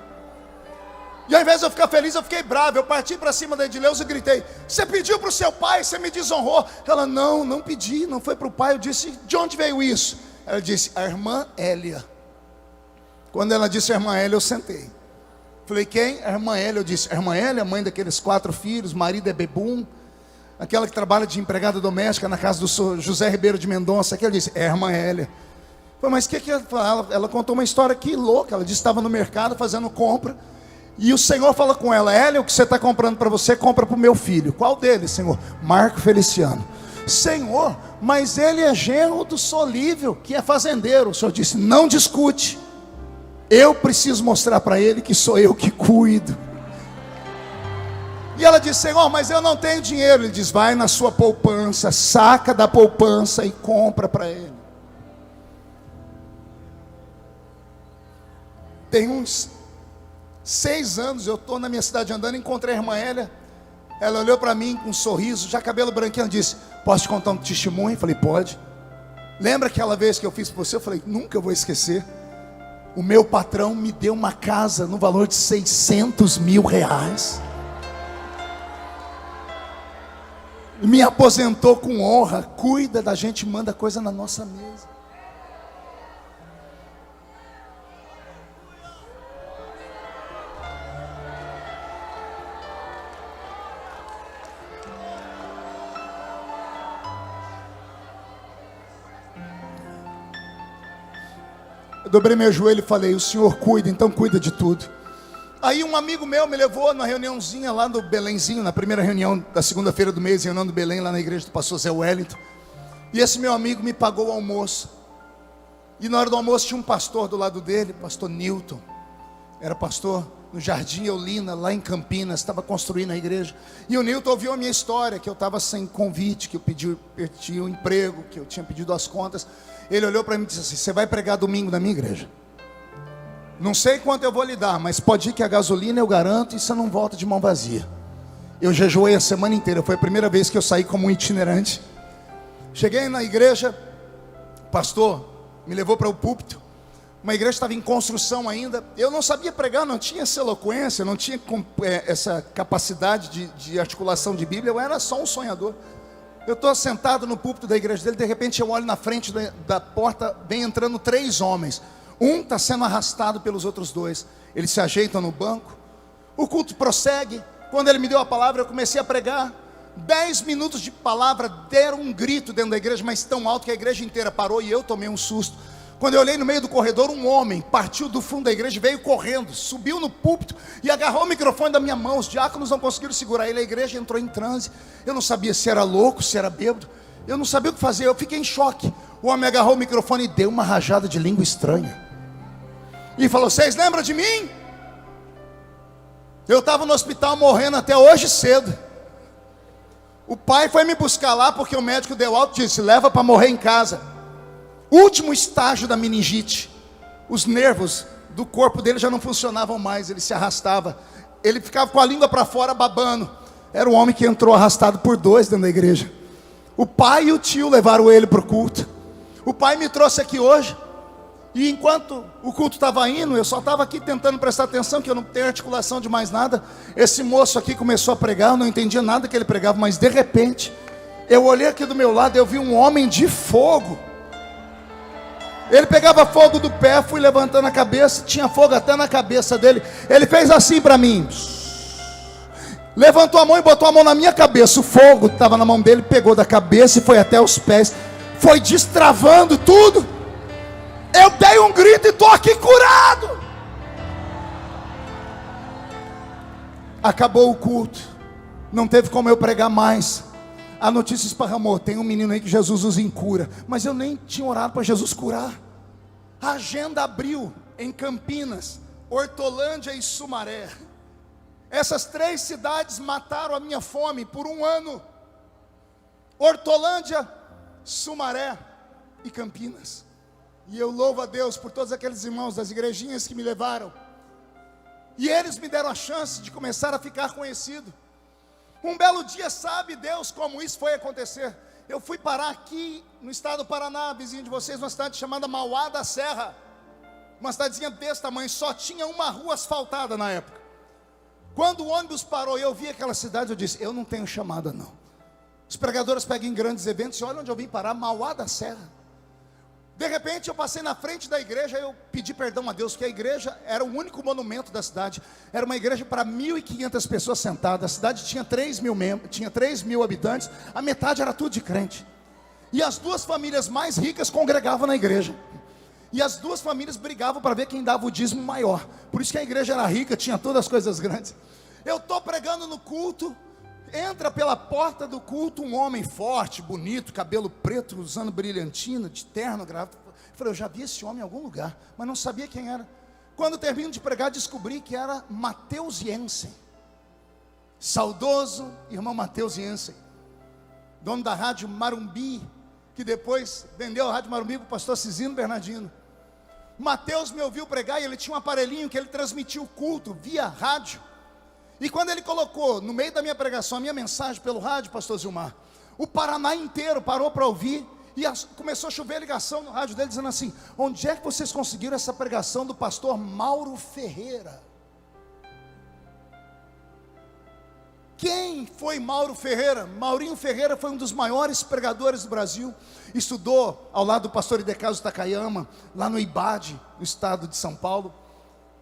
Speaker 2: E ao invés de eu ficar feliz, eu fiquei bravo. Eu parti para cima da Edileuza e gritei: você pediu para o seu pai, você me desonrou. Ela: não pedi, não foi para o pai. Eu disse: de onde veio isso? Ela disse: a irmã Hélia. Quando ela disse a irmã Hélia, eu sentei. Falei: quem? A irmã Hélia. Eu disse: a irmã Hélia, mãe daqueles 4 filhos, marido é bebum, aquela que trabalha de empregada doméstica na casa do José Ribeiro de Mendonça. Aqui ela disse: é a irmã Hélia. Falei: mas o que ela fala? Ela contou uma história que louca. Ela disse que estava no mercado fazendo compra, e o Senhor fala com ela: Hélia, o que você está comprando para você, compra para o meu filho. Qual deles, Senhor? Marco Feliciano. Senhor, mas ele é genro do Solívio, que é fazendeiro. O Senhor disse: não discute. Eu preciso mostrar para ele que sou eu que cuido. E ela disse: Senhor, mas eu não tenho dinheiro. Ele diz: vai na sua poupança, saca da poupança e compra para ele. Tem uns 6 anos, eu estou na minha cidade andando, encontrei a irmã Hélia. Ela olhou para mim com um sorriso, já cabelo branquinho, disse: posso te contar um testemunho? Eu falei: pode. Lembra aquela vez que eu fiz para você? Eu falei: nunca vou esquecer. O meu patrão me deu uma casa no valor de 600 mil reais. Me aposentou com honra. Cuida da gente, manda coisa na nossa mesa. Eu dobrei meu joelho e falei: o Senhor cuida, então cuida de tudo. Aí um amigo meu me levou na reuniãozinha lá do Belenzinho, na primeira reunião da segunda-feira do mês, reunião do Belém, lá na igreja do pastor Zé Wellington. E esse meu amigo me pagou o almoço. E na hora do almoço tinha um pastor do lado dele, pastor Newton. Era pastor no Jardim Eulina, lá em Campinas, estava construindo a igreja. E o Newton ouviu a minha história, que eu estava sem convite, que eu pedi um emprego, que eu tinha pedido as contas. Ele olhou para mim e disse assim: você vai pregar domingo na minha igreja? Não sei quanto eu vou lhe dar, mas pode ir que a gasolina eu garanto, e você não volta de mão vazia. Eu jejuei a semana inteira, foi a primeira vez que eu saí como um itinerante. Cheguei na igreja, o pastor me levou para o púlpito. Uma igreja estava em construção ainda. Eu não sabia pregar, não tinha essa eloquência, não tinha essa capacidade de articulação de Bíblia. Eu era só um sonhador. Eu estou sentado no púlpito da igreja dele. De repente eu olho na frente da porta, vem entrando 3 homens. Um está sendo arrastado pelos outros 2. Eles se ajeitam no banco. O culto prossegue. Quando ele me deu a palavra, eu comecei a pregar. 10 minutos de palavra, deram um grito dentro da igreja, mas tão alto que a igreja inteira parou, e eu tomei um susto. Quando eu olhei no meio do corredor, um homem partiu do fundo da igreja, veio correndo, subiu no púlpito e agarrou o microfone da minha mão. Os diáconos não conseguiram segurar ele, a igreja entrou em transe. Eu não sabia se era louco, se era bêbado. Eu não sabia o que fazer, eu fiquei em choque. O homem agarrou o microfone e deu uma rajada de língua estranha. E falou: vocês lembram de mim? Eu estava no hospital morrendo até hoje cedo. O pai foi me buscar lá porque o médico deu alta e disse: leva para morrer em casa. Último estágio da meningite. Os nervos do corpo dele já não funcionavam mais, ele se arrastava. Ele ficava com a língua para fora babando. Era um homem que entrou arrastado por 2 dentro da igreja. O pai e o tio levaram ele para o culto. O pai me trouxe aqui hoje. E enquanto o culto estava indo, eu só estava aqui tentando prestar atenção, que eu não tenho articulação de mais nada. Esse moço aqui começou a pregar, eu não entendia nada que ele pregava, mas de repente, eu olhei aqui do meu lado, eu vi um homem de fogo. Ele pegava fogo do pé, fui levantando a cabeça, tinha fogo até na cabeça dele. Ele fez assim para mim, levantou a mão e botou a mão na minha cabeça. O fogo estava na mão dele, pegou da cabeça e foi até os pés, foi destravando tudo. Eu dei um grito e estou aqui curado. Acabou o culto. Não teve como eu pregar mais. A notícia esparramou, tem um menino aí que Jesus usa em cura. Mas eu nem tinha orado para Jesus curar. A agenda abriu em Campinas, Hortolândia e Sumaré. Essas 3 cidades mataram a minha fome por um ano. Hortolândia, Sumaré e Campinas. E eu louvo a Deus por todos aqueles irmãos das igrejinhas que me levaram. E eles me deram a chance de começar a ficar conhecido. Um belo dia, sabe Deus como isso foi acontecer? Eu fui parar aqui no estado do Paraná, vizinho de vocês, numa cidade chamada Mauá da Serra. Uma cidadezinha desse tamanho, só tinha uma rua asfaltada na época. Quando o ônibus parou e eu vi aquela cidade, eu disse, eu não tenho chamada não. Os pregadores pegam em grandes eventos e olha onde eu vim parar, Mauá da Serra. De repente eu passei na frente da igreja, eu pedi perdão a Deus, porque a igreja era o único monumento da cidade. Era uma igreja para 1.500 pessoas sentadas. A cidade tinha 3 mil membros, tinha 3 mil habitantes. A metade era tudo de crente. E as 2 famílias mais ricas congregavam na igreja. E as 2 famílias brigavam para ver quem dava o dízimo maior. Por isso que a igreja era rica, tinha todas as coisas grandes. Eu estou pregando no culto. Entra pela porta do culto um homem forte, bonito, cabelo preto, usando brilhantina, de terno, gravata. Eu falei, eu já vi esse homem em algum lugar, mas não sabia quem era. Quando termino de pregar, descobri que era Mateus Jensen. Saudoso irmão Mateus Jensen, dono da rádio Marumbi, que depois vendeu a rádio Marumbi para o pastor Cisino Bernardino. Mateus me ouviu pregar e ele tinha um aparelhinho que ele transmitia o culto via rádio. E quando ele colocou no meio da minha pregação a minha mensagem pelo rádio, pastor Zilmar, o Paraná inteiro parou para ouvir. E começou a chover ligação no rádio dele dizendo assim, onde é que vocês conseguiram essa pregação do pastor Mauro Ferreira? Quem foi Mauro Ferreira? Maurinho Ferreira foi um dos maiores pregadores do Brasil. Estudou ao lado do pastor Idecaso Takayama, lá no IBAD, no estado de São Paulo.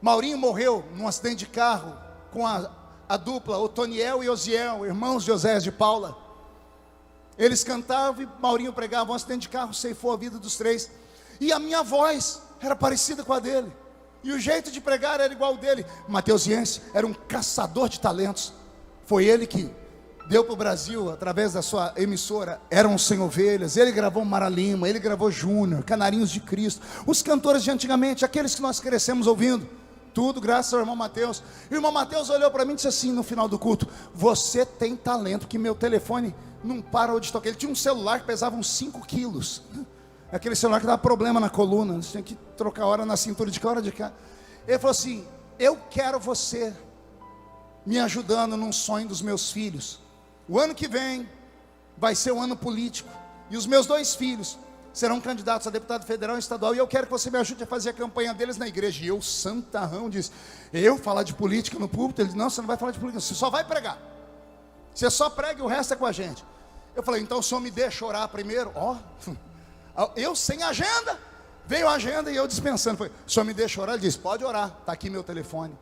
Speaker 2: Maurinho morreu num acidente de carro com a dupla Otoniel e Osiel, irmãos de Osés de Paula. Eles cantavam e Maurinho pregava. Um acidente de carro ceifou a vida dos 3. E a minha voz era parecida com a dele. E o jeito de pregar era igual ao dele. Mateus Jensen era um caçador de talentos. Foi ele que deu para o Brasil, através da sua emissora, Eram Sem Ovelhas. Ele gravou Mara Lima, ele gravou Júnior, Canarinhos de Cristo. Os cantores de antigamente, aqueles que nós crescemos ouvindo. Tudo graças ao irmão Mateus. O irmão Mateus olhou para mim e disse assim no final do culto, você tem talento, que meu telefone não para de tocar. Ele tinha um celular que pesava uns 5 quilos. Aquele celular que dava problema na coluna, você tinha que trocar hora na cintura de cá, hora de cá. Ele falou assim, eu quero você me ajudando num sonho dos meus filhos. O ano que vem vai ser um ano político. E os meus 2 filhos serão candidatos a deputado federal e estadual, e eu quero que você me ajude a fazer a campanha deles na igreja. E eu, santarrão, disse, eu falar de política no púlpito? Ele disse, não, você não vai falar de política, você só vai pregar. Você só prega e o resto é com a gente. Eu falei, então o senhor me deixa orar primeiro? Eu sem agenda, veio a agenda e eu dispensando. Falei, o senhor me deixa orar? Ele disse, pode orar, está aqui meu telefone.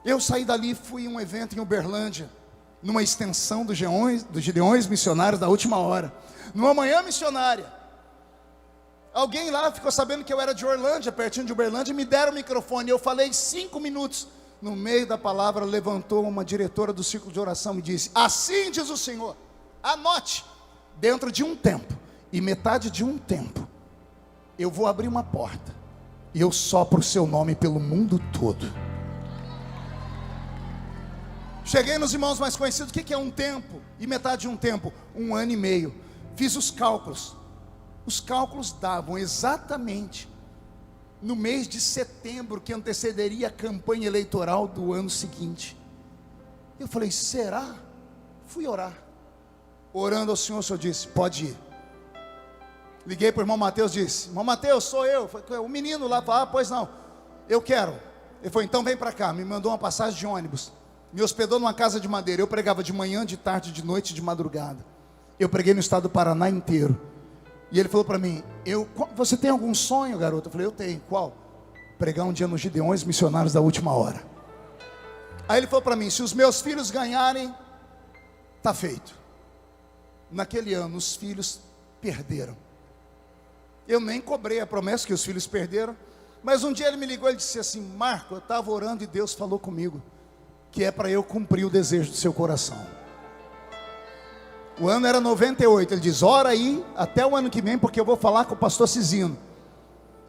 Speaker 2: Eu saí dali, fui em um evento em Uberlândia, numa extensão dos Gideões Missionários da Última Hora, numa manhã missionária. Alguém lá ficou sabendo que eu era de Orlândia, pertinho de Uberlândia, e me deram o microfone. Eu falei 5 minutos. No meio da palavra levantou uma diretora do círculo de oração e disse, assim diz o Senhor, anote, dentro de um tempo, e metade de um tempo, eu vou abrir uma porta, e eu sopro o seu nome pelo mundo todo. Cheguei nos irmãos mais conhecidos, o que é um tempo? E metade de um tempo, 1 ano e meio. Fiz os cálculos davam exatamente no mês de setembro, que antecederia a campanha eleitoral do ano seguinte. Eu falei, será? Fui orar. Orando ao Senhor, o Senhor disse, pode ir. Liguei para o irmão Mateus, disse, irmão Mateus, sou eu. O menino lá falou, pois não, eu quero. Ele falou, então vem para cá. Me mandou uma passagem de ônibus, me hospedou numa casa de madeira. Eu pregava de manhã, de tarde, de noite, de madrugada. Eu preguei no estado do Paraná inteiro. E ele falou para mim, você tem algum sonho, garoto? Eu falei, eu tenho. Qual? Pregar um dia nos Gideões Missionários da Última Hora. Aí ele falou para mim, se os meus filhos ganharem, está feito. Naquele ano, os filhos perderam. Eu nem cobrei a promessa que os filhos perderam. Mas um dia ele me ligou e disse assim, Marco, eu estava orando e Deus falou comigo. que é para eu cumprir o desejo do seu coração. O ano era 98, ele diz, ora aí até o ano que vem, porque eu vou falar com o pastor Cizino.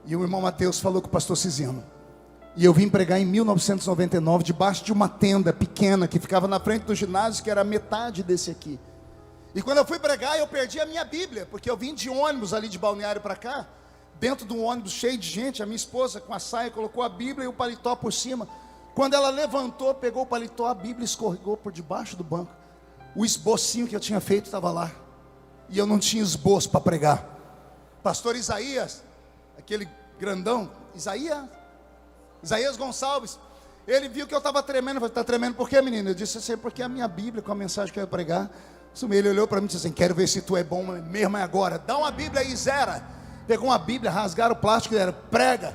Speaker 2: E o irmão Mateus falou com o pastor Cizino. E eu vim pregar em 1999, debaixo de uma tenda pequena, que ficava na frente do ginásio, que era metade desse aqui. E quando eu fui pregar, eu perdi a minha Bíblia, porque eu vim de ônibus ali de Balneário para cá, dentro de um ônibus cheio de gente, a minha esposa com a saia colocou a Bíblia e o paletó por cima. Quando ela levantou, pegou o paletó, a Bíblia escorregou por debaixo do banco. O esbocinho que eu tinha feito estava lá, e eu não tinha esboço para pregar. Pastor Isaías, aquele grandão, Isaías Gonçalves, ele viu que eu estava tremendo. Eu falei, está tremendo por quê, menino? Eu disse assim, porque a minha Bíblia com a mensagem que eu ia pregar. Ele olhou para mim e disse assim, quero ver se tu é bom mesmo agora, dá uma Bíblia aí, Zera. Pegou uma Bíblia, rasgaram o plástico e era, prega.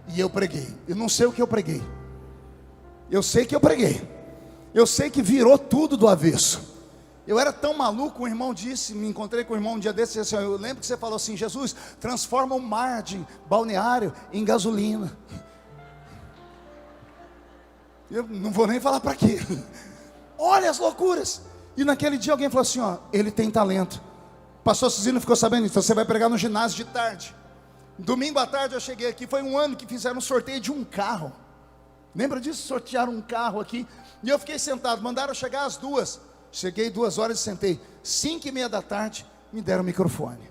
Speaker 2: E eu preguei. Eu não sei o que eu preguei. Eu sei que eu preguei. Eu sei que virou tudo do avesso. Eu era tão maluco, um irmão disse, me encontrei com um irmão um dia desse, assim, eu lembro que você falou assim, Jesus, transforma o mar de Balneário em gasolina. Eu não vou nem falar para quê. Olha as loucuras. E naquele dia alguém falou assim, ó, ele tem talento. O pastor Cizino ficou sabendo, então você vai pregar no ginásio de tarde. Domingo à tarde eu cheguei aqui, foi um ano que fizeram um sorteio de um carro. Lembra disso? Sortearam um carro aqui. E eu fiquei sentado, mandaram chegar às 2. Cheguei 2 horas e sentei. 5:30 da tarde, me deram o microfone.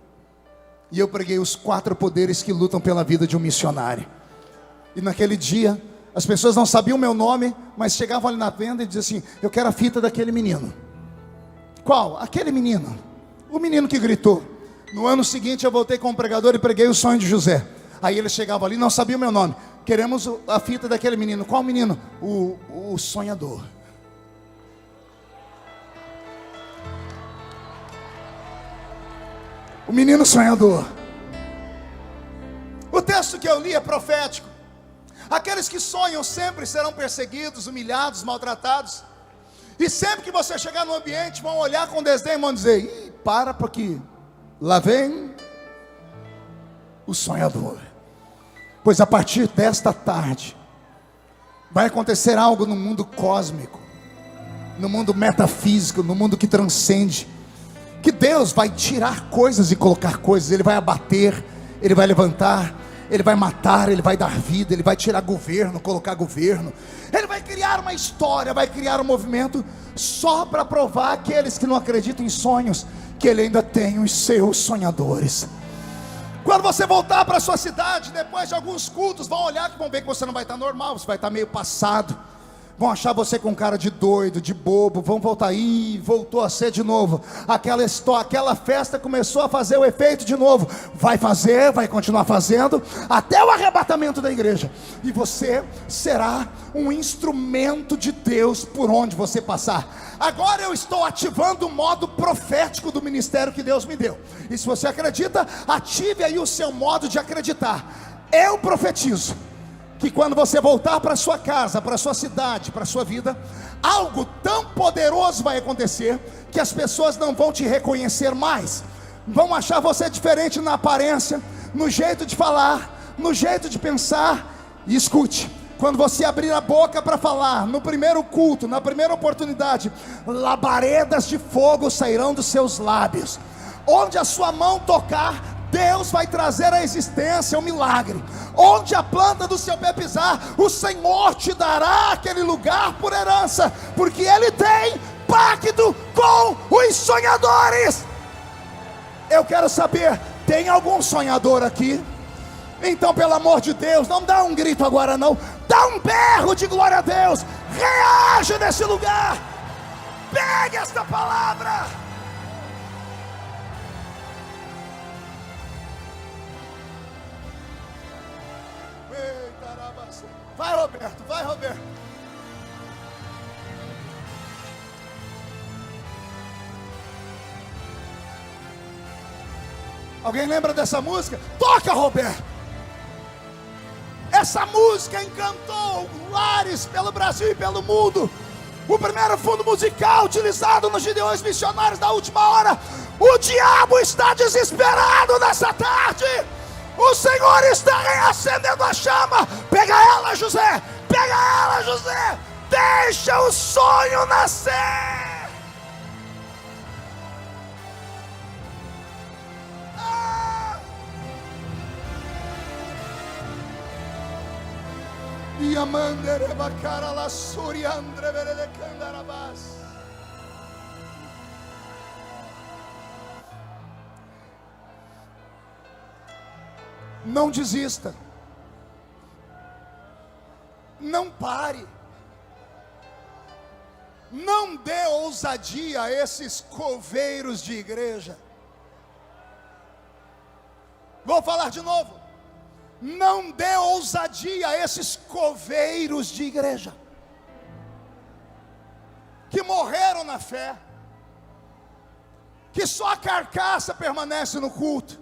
Speaker 2: E eu preguei os 4 poderes que lutam pela vida de um missionário. E naquele dia, as pessoas não sabiam o meu nome, mas chegavam ali na venda e diziam assim, eu quero a fita daquele menino. Qual? Aquele menino. O menino que gritou. No ano seguinte eu voltei como pregador e preguei o sonho de José. Aí eles chegavam ali, não sabiam o meu nome. Queremos a fita daquele menino. Qual menino? O sonhador. O menino sonhador. O texto que eu li é profético. Aqueles que sonham sempre serão perseguidos, humilhados, maltratados. E sempre que você chegar no ambiente, vão olhar com desdém e vão dizer, ih, para porque lá vem o sonhador. Pois a partir desta tarde vai acontecer algo no mundo cósmico, no mundo metafísico, no mundo que transcende, que Deus vai tirar coisas e colocar coisas. Ele vai abater, Ele vai levantar, Ele vai matar, Ele vai dar vida, Ele vai tirar governo, colocar governo. Ele vai criar uma história, vai criar um movimento, só para provar aqueles que não acreditam em sonhos, que Ele ainda tem os seus sonhadores. Quando você voltar para a sua cidade, depois de alguns cultos, vão olhar que vão ver que você não vai estar normal, você vai estar meio passado. Vão achar você com cara de doido, de bobo. Vão voltar, voltou a ser de novo. Aquela festa começou a fazer o efeito de novo. Vai fazer, vai continuar fazendo, até o arrebatamento da igreja. E você será um instrumento de Deus por onde você passar. Agora eu estou ativando o modo profético do ministério que Deus me deu. E se você acredita, ative aí o seu modo de acreditar. Eu profetizo que quando você voltar para sua casa, para sua cidade, para sua vida, algo tão poderoso vai acontecer, que as pessoas não vão te reconhecer mais. Vão achar você diferente na aparência, no jeito de falar, no jeito de pensar. E escute, quando você abrir a boca para falar, no primeiro culto, na primeira oportunidade, labaredas de fogo sairão dos seus lábios. Onde a sua mão tocar, Deus vai trazer à existência um milagre. Onde a planta do seu pé pisar, o Senhor te dará aquele lugar por herança, porque Ele tem pacto com os sonhadores. Eu quero saber, tem algum sonhador aqui? Então, pelo amor de Deus, não dá um grito agora não, dá um berro de glória a Deus. Reage nesse lugar. Pegue esta palavra. Vai, Roberto, vai, Roberto. Alguém lembra dessa música? Toca, Roberto. Essa música encantou lares pelo Brasil e pelo mundo. O primeiro fundo musical utilizado nos Gideões Missionários da Última Hora. O diabo está desesperado nessa tarde. O Senhor está reacendendo a chama. Pega ela, José. Pega ela, José. Deixa o sonho nascer. Yamandere bakara la suriandre verede candarabas. Não desista. Não pare. Não dê ousadia a esses coveiros de igreja. Vou falar de novo. Não dê ousadia a esses coveiros de igreja que morreram na fé, que só a carcaça permanece no culto,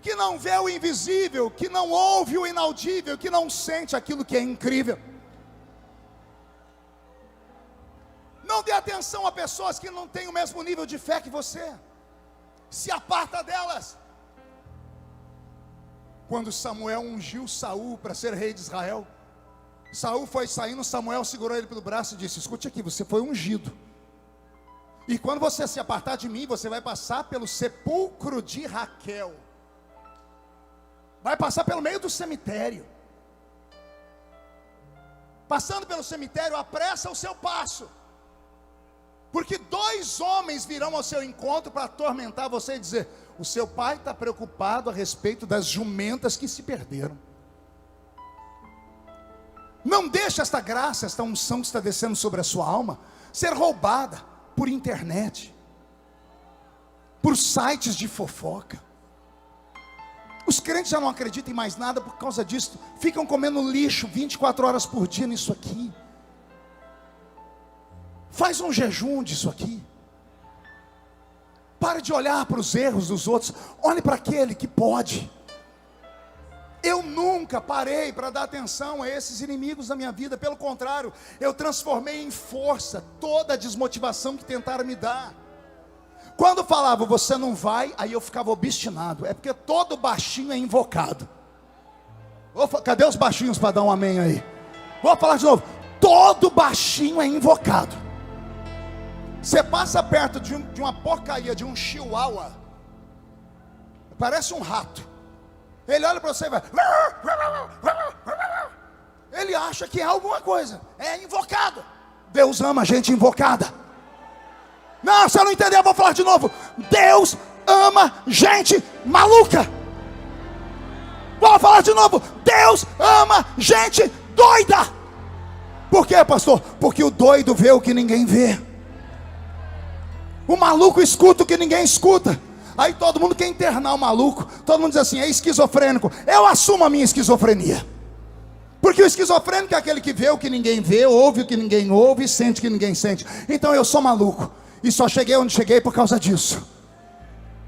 Speaker 2: que não vê o invisível, que não ouve o inaudível, que não sente aquilo que é incrível. Não dê atenção a pessoas que não têm o mesmo nível de fé que você. Se aparta delas. Quando Samuel ungiu Saul para ser rei de Israel, Saul foi saindo, Samuel segurou ele pelo braço e disse: escute aqui, você foi ungido, e quando você se apartar de mim, você vai passar pelo sepulcro de Raquel, vai passar pelo meio do cemitério. Passando pelo cemitério, apressa o seu passo, porque 2 homens virão ao seu encontro para atormentar você e dizer: o seu pai está preocupado a respeito das jumentas que se perderam. Não deixe esta graça, esta unção que está descendo sobre a sua alma, ser roubada por internet, por sites de fofoca. Os crentes já não acreditam em mais nada por causa disso. Ficam comendo lixo 24 horas por dia nisso aqui. Faz um jejum disso aqui. Pare de olhar para os erros dos outros. Olhe para aquele que pode. Eu nunca parei para dar atenção a esses inimigos da minha vida. Pelo contrário, eu transformei em força toda a desmotivação que tentaram me dar. Quando falava você não vai, aí eu ficava obstinado. É porque todo baixinho é invocado. Cadê os baixinhos para dar um amém aí? Vou falar de novo. Todo baixinho é invocado. Você passa perto de uma porcaria, de um chihuahua, parece um rato. Ele olha para você e vai. Ele acha que é alguma coisa. É invocado. Deus ama gente invocada. Não, você não entendeu, eu vou falar de novo. Deus ama gente maluca. Vou falar de novo. Deus ama gente doida. Por quê, pastor? Porque o doido vê o que ninguém vê. O maluco escuta o que ninguém escuta. Aí todo mundo quer internar o maluco. Todo mundo diz assim: é esquizofrênico. Eu assumo a minha esquizofrenia. Porque o esquizofrênico é aquele que vê o que ninguém vê, ouve o que ninguém ouve, sente o que ninguém sente. Então eu sou maluco. E só cheguei onde cheguei por causa disso.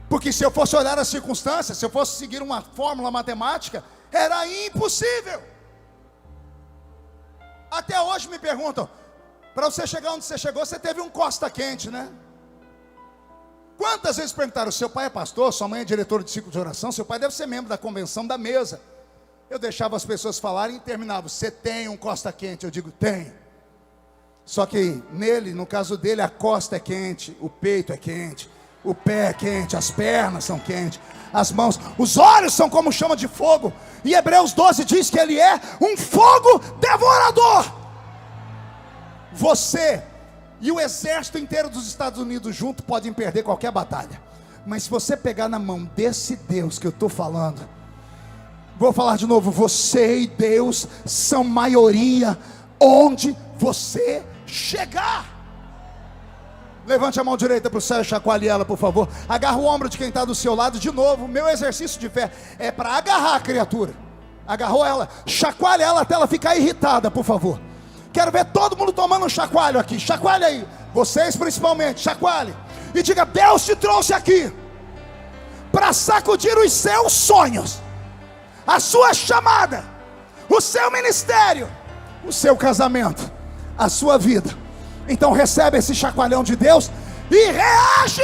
Speaker 2: Porque se eu fosse olhar as circunstâncias, se eu fosse seguir uma fórmula matemática, era impossível. Até hoje me perguntam: para você chegar onde você chegou, você teve um costa quente, né? Quantas vezes perguntaram: seu pai é pastor, sua mãe é diretora de ciclo de oração, seu pai deve ser membro da convenção da mesa. Eu deixava as pessoas falarem e terminava: você tem um costa quente? Eu digo: tenho. Só que nele, no caso dele, a costa é quente, o peito é quente, o pé é quente, as pernas são quentes, as mãos, os olhos são como chama de fogo. E Hebreus 12 diz que ele é um fogo devorador. Você e o exército inteiro dos Estados Unidos junto podem perder qualquer batalha, mas se você pegar na mão desse Deus que eu estou falando, vou falar de novo, você e Deus são maioria onde você chegar. Levante a mão direita para o céu e chacoalhe ela, por favor. Agarra o ombro de quem está do seu lado. De novo, meu exercício de fé é para agarrar a criatura. Agarrou ela, chacoalhe ela até ela ficar irritada, por favor. Quero ver todo mundo tomando um chacoalho aqui. Chacoalhe aí, vocês principalmente, chacoalhe. E diga: Deus te trouxe aqui para sacudir os seus sonhos, a sua chamada, o seu ministério, o seu casamento, a sua vida. Então recebe esse chacoalhão de Deus e reage.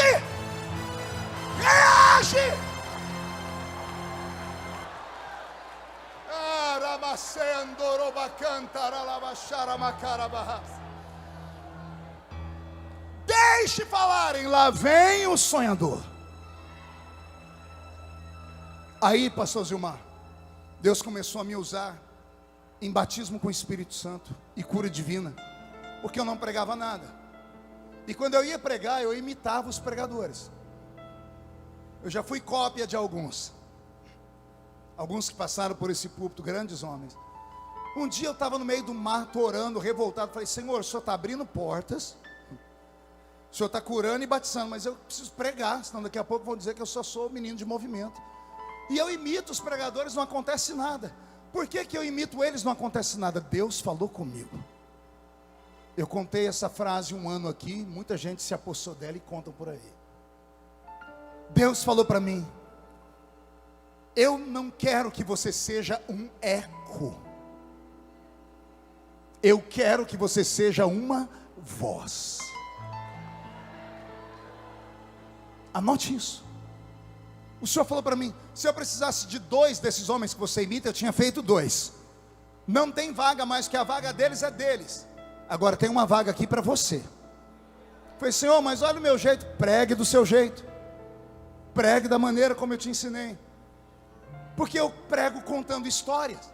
Speaker 2: Reage. ouviste falarem, lá vem o sonhador. Aí, pastor Zilmar, Deus começou a me usar em batismo com o Espírito Santo e cura divina, porque eu não pregava nada. E quando eu ia pregar, eu imitava os pregadores. Eu já fui cópia de alguns que passaram por esse púlpito, grandes homens. Um dia eu estava no meio do mato orando, revoltado. Falei, Senhor, o Senhor está abrindo portas, o Senhor está curando e batizando, mas eu preciso pregar, senão daqui a pouco vão dizer que eu só sou menino de movimento. E eu imito os pregadores, não acontece nada. Por que eu imito eles, não acontece nada? Deus falou comigo. Eu contei essa frase um ano aqui, muita gente se apossou dela e contam por aí. Deus falou para mim, eu não quero que você seja um eco, eu quero que você seja uma voz. Anote isso. O Senhor falou para mim, se eu precisasse de 2 desses homens que você imita, eu tinha feito 2. Não tem vaga mais, que a vaga deles é deles. Agora tem uma vaga aqui para você. Eu falei, Senhor, mas olha o meu jeito. Pregue do seu jeito, pregue da maneira como eu te ensinei, porque eu prego contando histórias.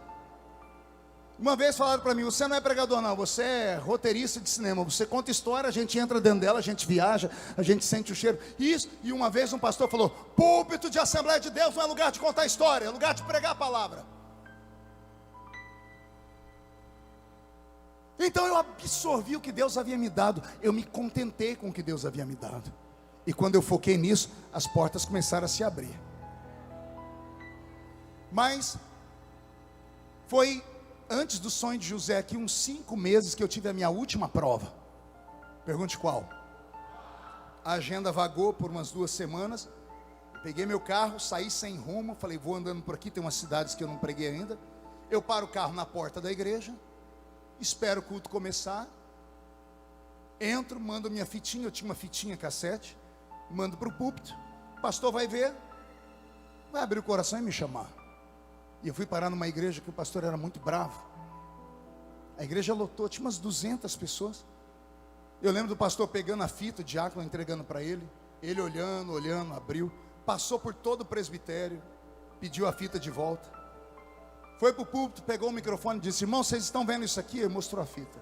Speaker 2: Uma vez falaram para mim, você não é pregador não, você é roteirista de cinema, você conta história, a gente entra dentro dela, a gente viaja, a gente sente o cheiro. Isso, e uma vez um pastor falou, púlpito de Assembleia de Deus não é lugar de contar história, é lugar de pregar a palavra. Então eu absorvi o que Deus havia me dado, eu me contentei com o que Deus havia me dado. E quando eu foquei nisso, as portas começaram a se abrir. Mas foi antes do sonho de José, aqui uns 5 meses, que eu tive a minha última prova. Pergunte qual? A agenda vagou por umas 2 semanas. Peguei meu carro, saí sem rumo. Falei, vou andando por aqui, tem umas cidades que eu não preguei ainda. Eu paro o carro na porta da igreja, espero o culto começar, entro, mando minha fitinha. Eu tinha uma fitinha cassete, mando para o púlpito. O pastor vai ver, vai abrir o coração e me chamar. E eu fui parar numa igreja que o pastor era muito bravo. A igreja lotou, tinha umas 200 pessoas. Eu lembro do pastor pegando a fita, o diácono entregando para ele. Ele olhando, abriu. Passou por todo o presbitério, pediu a fita de volta. Foi para o púlpito, pegou o microfone e disse, irmão, vocês estão vendo isso aqui? Ele mostrou a fita.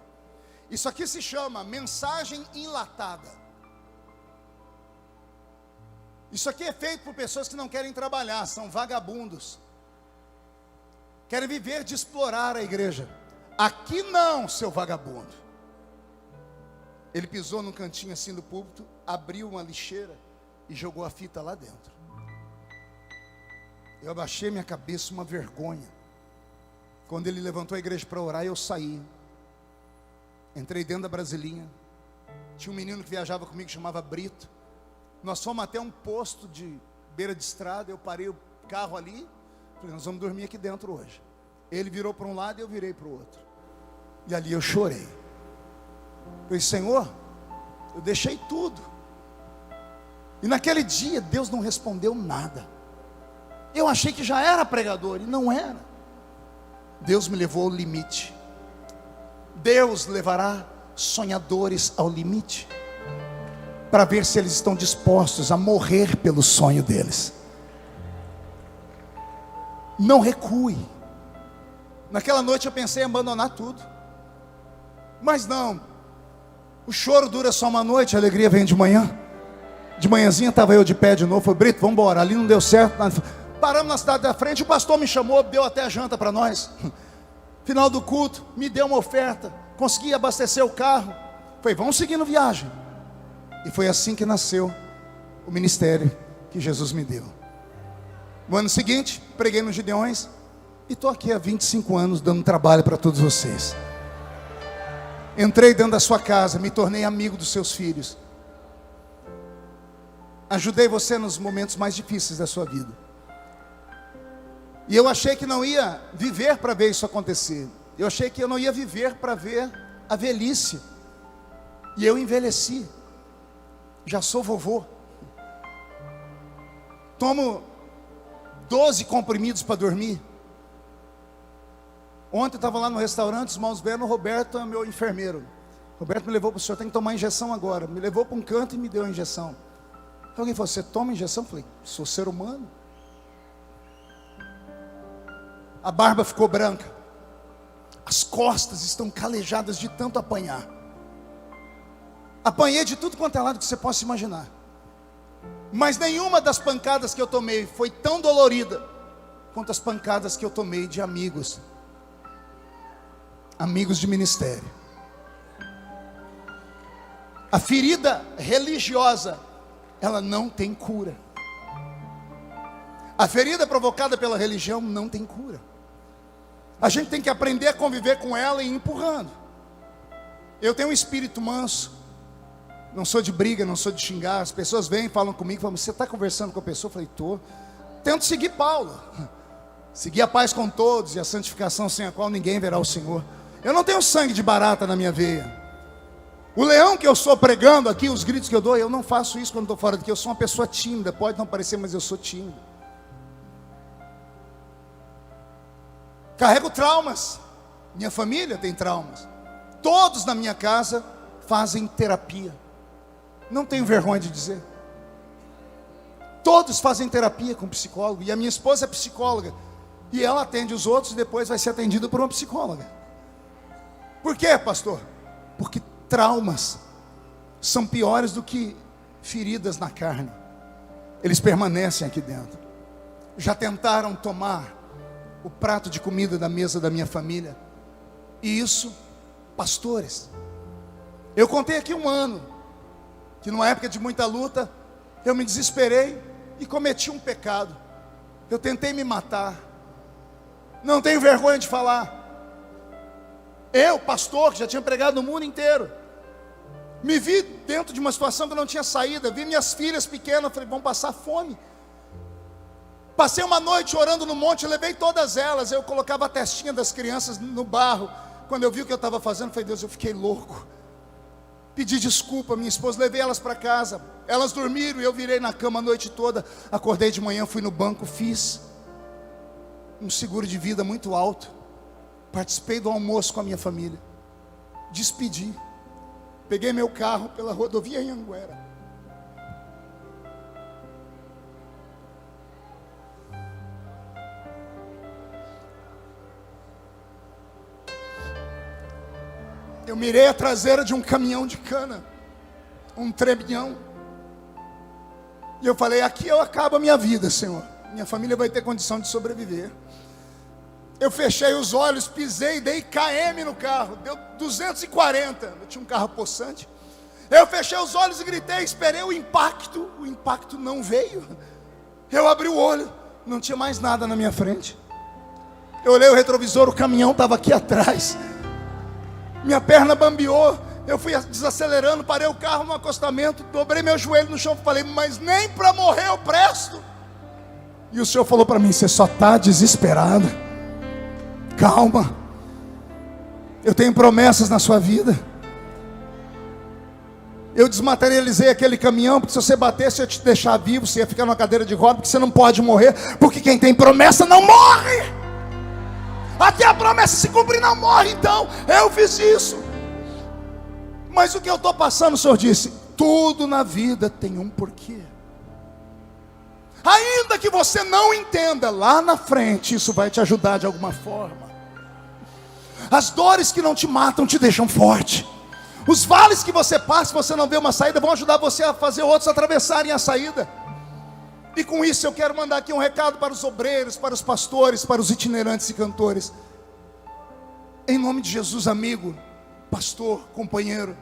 Speaker 2: Isso aqui se chama mensagem enlatada. Isso aqui é feito por pessoas que não querem trabalhar, são vagabundos. Querem viver de explorar a igreja. Aqui não, seu vagabundo. Ele pisou num cantinho assim do púlpito, abriu uma lixeira e jogou a fita lá dentro. Eu abaixei minha cabeça, uma vergonha. Quando ele levantou a igreja para orar, eu saí. Entrei dentro da Brasilinha. Tinha um menino que viajava comigo, que chamava Brito. Nós fomos até um posto de beira de estrada. Eu parei o carro ali. Falei, nós vamos dormir aqui dentro hoje. Ele virou para um lado e eu virei para o outro. E ali eu chorei. Falei, Senhor, eu deixei tudo. E naquele dia Deus não respondeu nada. Eu achei que já era pregador e não era. Deus me levou ao limite. Deus levará sonhadores ao limite, para ver se eles estão dispostos a morrer pelo sonho deles. Não recue. Naquela noite eu pensei em abandonar tudo, mas não. O choro dura só uma noite, a alegria vem de manhã. De manhãzinha estava eu de pé de novo. Falei, Brito, vamos embora. Ali não deu certo. Paramos na cidade da frente. O pastor me chamou, deu até janta para nós. Final do culto, me deu uma oferta. Consegui abastecer o carro. Falei, vamos seguindo viagem. E foi assim que nasceu o ministério que Jesus me deu. No ano seguinte, preguei nos Gideões. E estou aqui há 25 anos dando trabalho para todos vocês. Entrei dentro da sua casa, me tornei amigo dos seus filhos. Ajudei você nos momentos mais difíceis da sua vida. E eu achei que não ia viver para ver isso acontecer. Eu achei que eu não ia viver para ver a velhice. E eu envelheci. Já sou vovô. Tomo 12 comprimidos para dormir. Ontem eu estava lá no restaurante, os irmãos vendo, o Roberto é meu enfermeiro. Roberto me levou para o senhor, tem que tomar a injeção agora. Me levou para um canto e me deu a injeção. Alguém falou, você toma a injeção? Eu falei, sou ser humano. A barba ficou branca. As costas estão calejadas de tanto apanhar. Apanhei de tudo quanto é lado que você possa imaginar. Mas nenhuma das pancadas que eu tomei foi tão dolorida quanto as pancadas que eu tomei de amigos. Amigos de ministério. A ferida religiosa, ela não tem cura. A ferida provocada pela religião não tem cura. A gente tem que aprender a conviver com ela e ir empurrando. Eu tenho um espírito manso. Não sou de briga, não sou de xingar. As pessoas vêm e falam comigo, falam, você está conversando com a pessoa? Eu falei, estou. Tento seguir Paulo. Seguir a paz com todos e a santificação sem a qual ninguém verá o Senhor. Eu não tenho sangue de barata na minha veia. O leão que eu sou pregando aqui, os gritos que eu dou, eu não faço isso quando estou fora daqui. Eu sou uma pessoa tímida, pode não parecer, mas eu sou tímido. Carrego traumas. Minha família tem traumas. Todos na minha casa fazem terapia. Não tenho vergonha de dizer. Todos fazem terapia com psicólogo. E a minha esposa é psicóloga. E ela atende os outros e depois vai ser atendida por uma psicóloga. Por quê, pastor? Porque traumas são piores do que feridas na carne. Eles permanecem aqui dentro. Já tentaram tomar o prato de comida da mesa da minha família. E isso, pastores. Eu contei aqui um ano, que numa época de muita luta, eu me desesperei e cometi um pecado. Eu tentei me matar. Não tenho vergonha de falar. Eu, pastor, que já tinha pregado no mundo inteiro, me vi dentro de uma situação que eu não tinha saída. Vi minhas filhas pequenas, falei, vão passar fome. Passei uma noite orando no monte, levei todas elas. Eu colocava a testinha das crianças no barro. Quando eu vi o que eu estava fazendo, falei, Deus, eu fiquei louco. Pedi desculpa, minha esposa, levei elas para casa. Elas dormiram e eu virei na cama a noite toda. Acordei de manhã, fui no banco, fiz um seguro de vida muito alto. Participei do almoço com a minha família. Despedi. Peguei meu carro pela rodovia Anhanguera. Eu mirei a traseira de um caminhão de cana, um treminhão. E eu falei, aqui eu acabo a minha vida, Senhor. Minha família vai ter condição de sobreviver. Eu fechei os olhos, pisei, dei KM no carro. Deu 240, eu tinha um carro possante. Eu fechei os olhos e gritei, esperei o impacto não veio. Eu abri o olho, não tinha mais nada na minha frente. Eu olhei o retrovisor, o caminhão estava aqui atrás. Minha perna bambeou, eu fui desacelerando, parei o carro no acostamento, dobrei meu joelho no chão e falei, mas nem para morrer eu presto. E o Senhor falou para mim, você só está desesperado. Calma, eu tenho promessas na sua vida. Eu desmaterializei aquele caminhão, porque se você batesse eu ia te deixar vivo, você ia ficar numa cadeira de roda, porque você não pode morrer, porque quem tem promessa não morre. Até a promessa se cumprir não morre. Então eu fiz isso. Mas o que eu estou passando, o Senhor disse, tudo na vida tem um porquê. Ainda que você não entenda, lá na frente isso vai te ajudar de alguma forma. As dores que não te matam te deixam forte. Os vales que você passa, se você não vê uma saída, vão ajudar você a fazer outros atravessarem a saída. E com isso eu quero mandar aqui um recado para os obreiros, para os pastores, para os itinerantes e cantores. Em nome de Jesus, amigo, pastor, companheiro,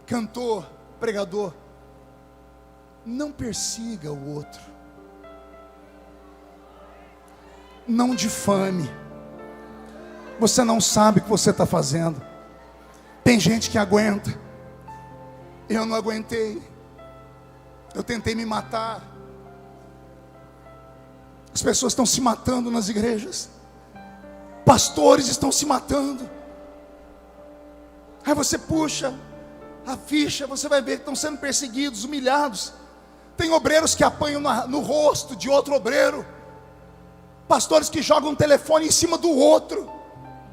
Speaker 2: cantor, pregador, não persiga o outro. Não difame. Você não sabe o que você está fazendo. Tem gente que aguenta. Eu não aguentei. Eu tentei me matar. As pessoas estão se matando nas igrejas. Pastores estão se matando. Aí você puxa a ficha, você vai ver que estão sendo perseguidos, humilhados. Tem obreiros que apanham no rosto de outro obreiro. Pastores que jogam um telefone em cima do outro,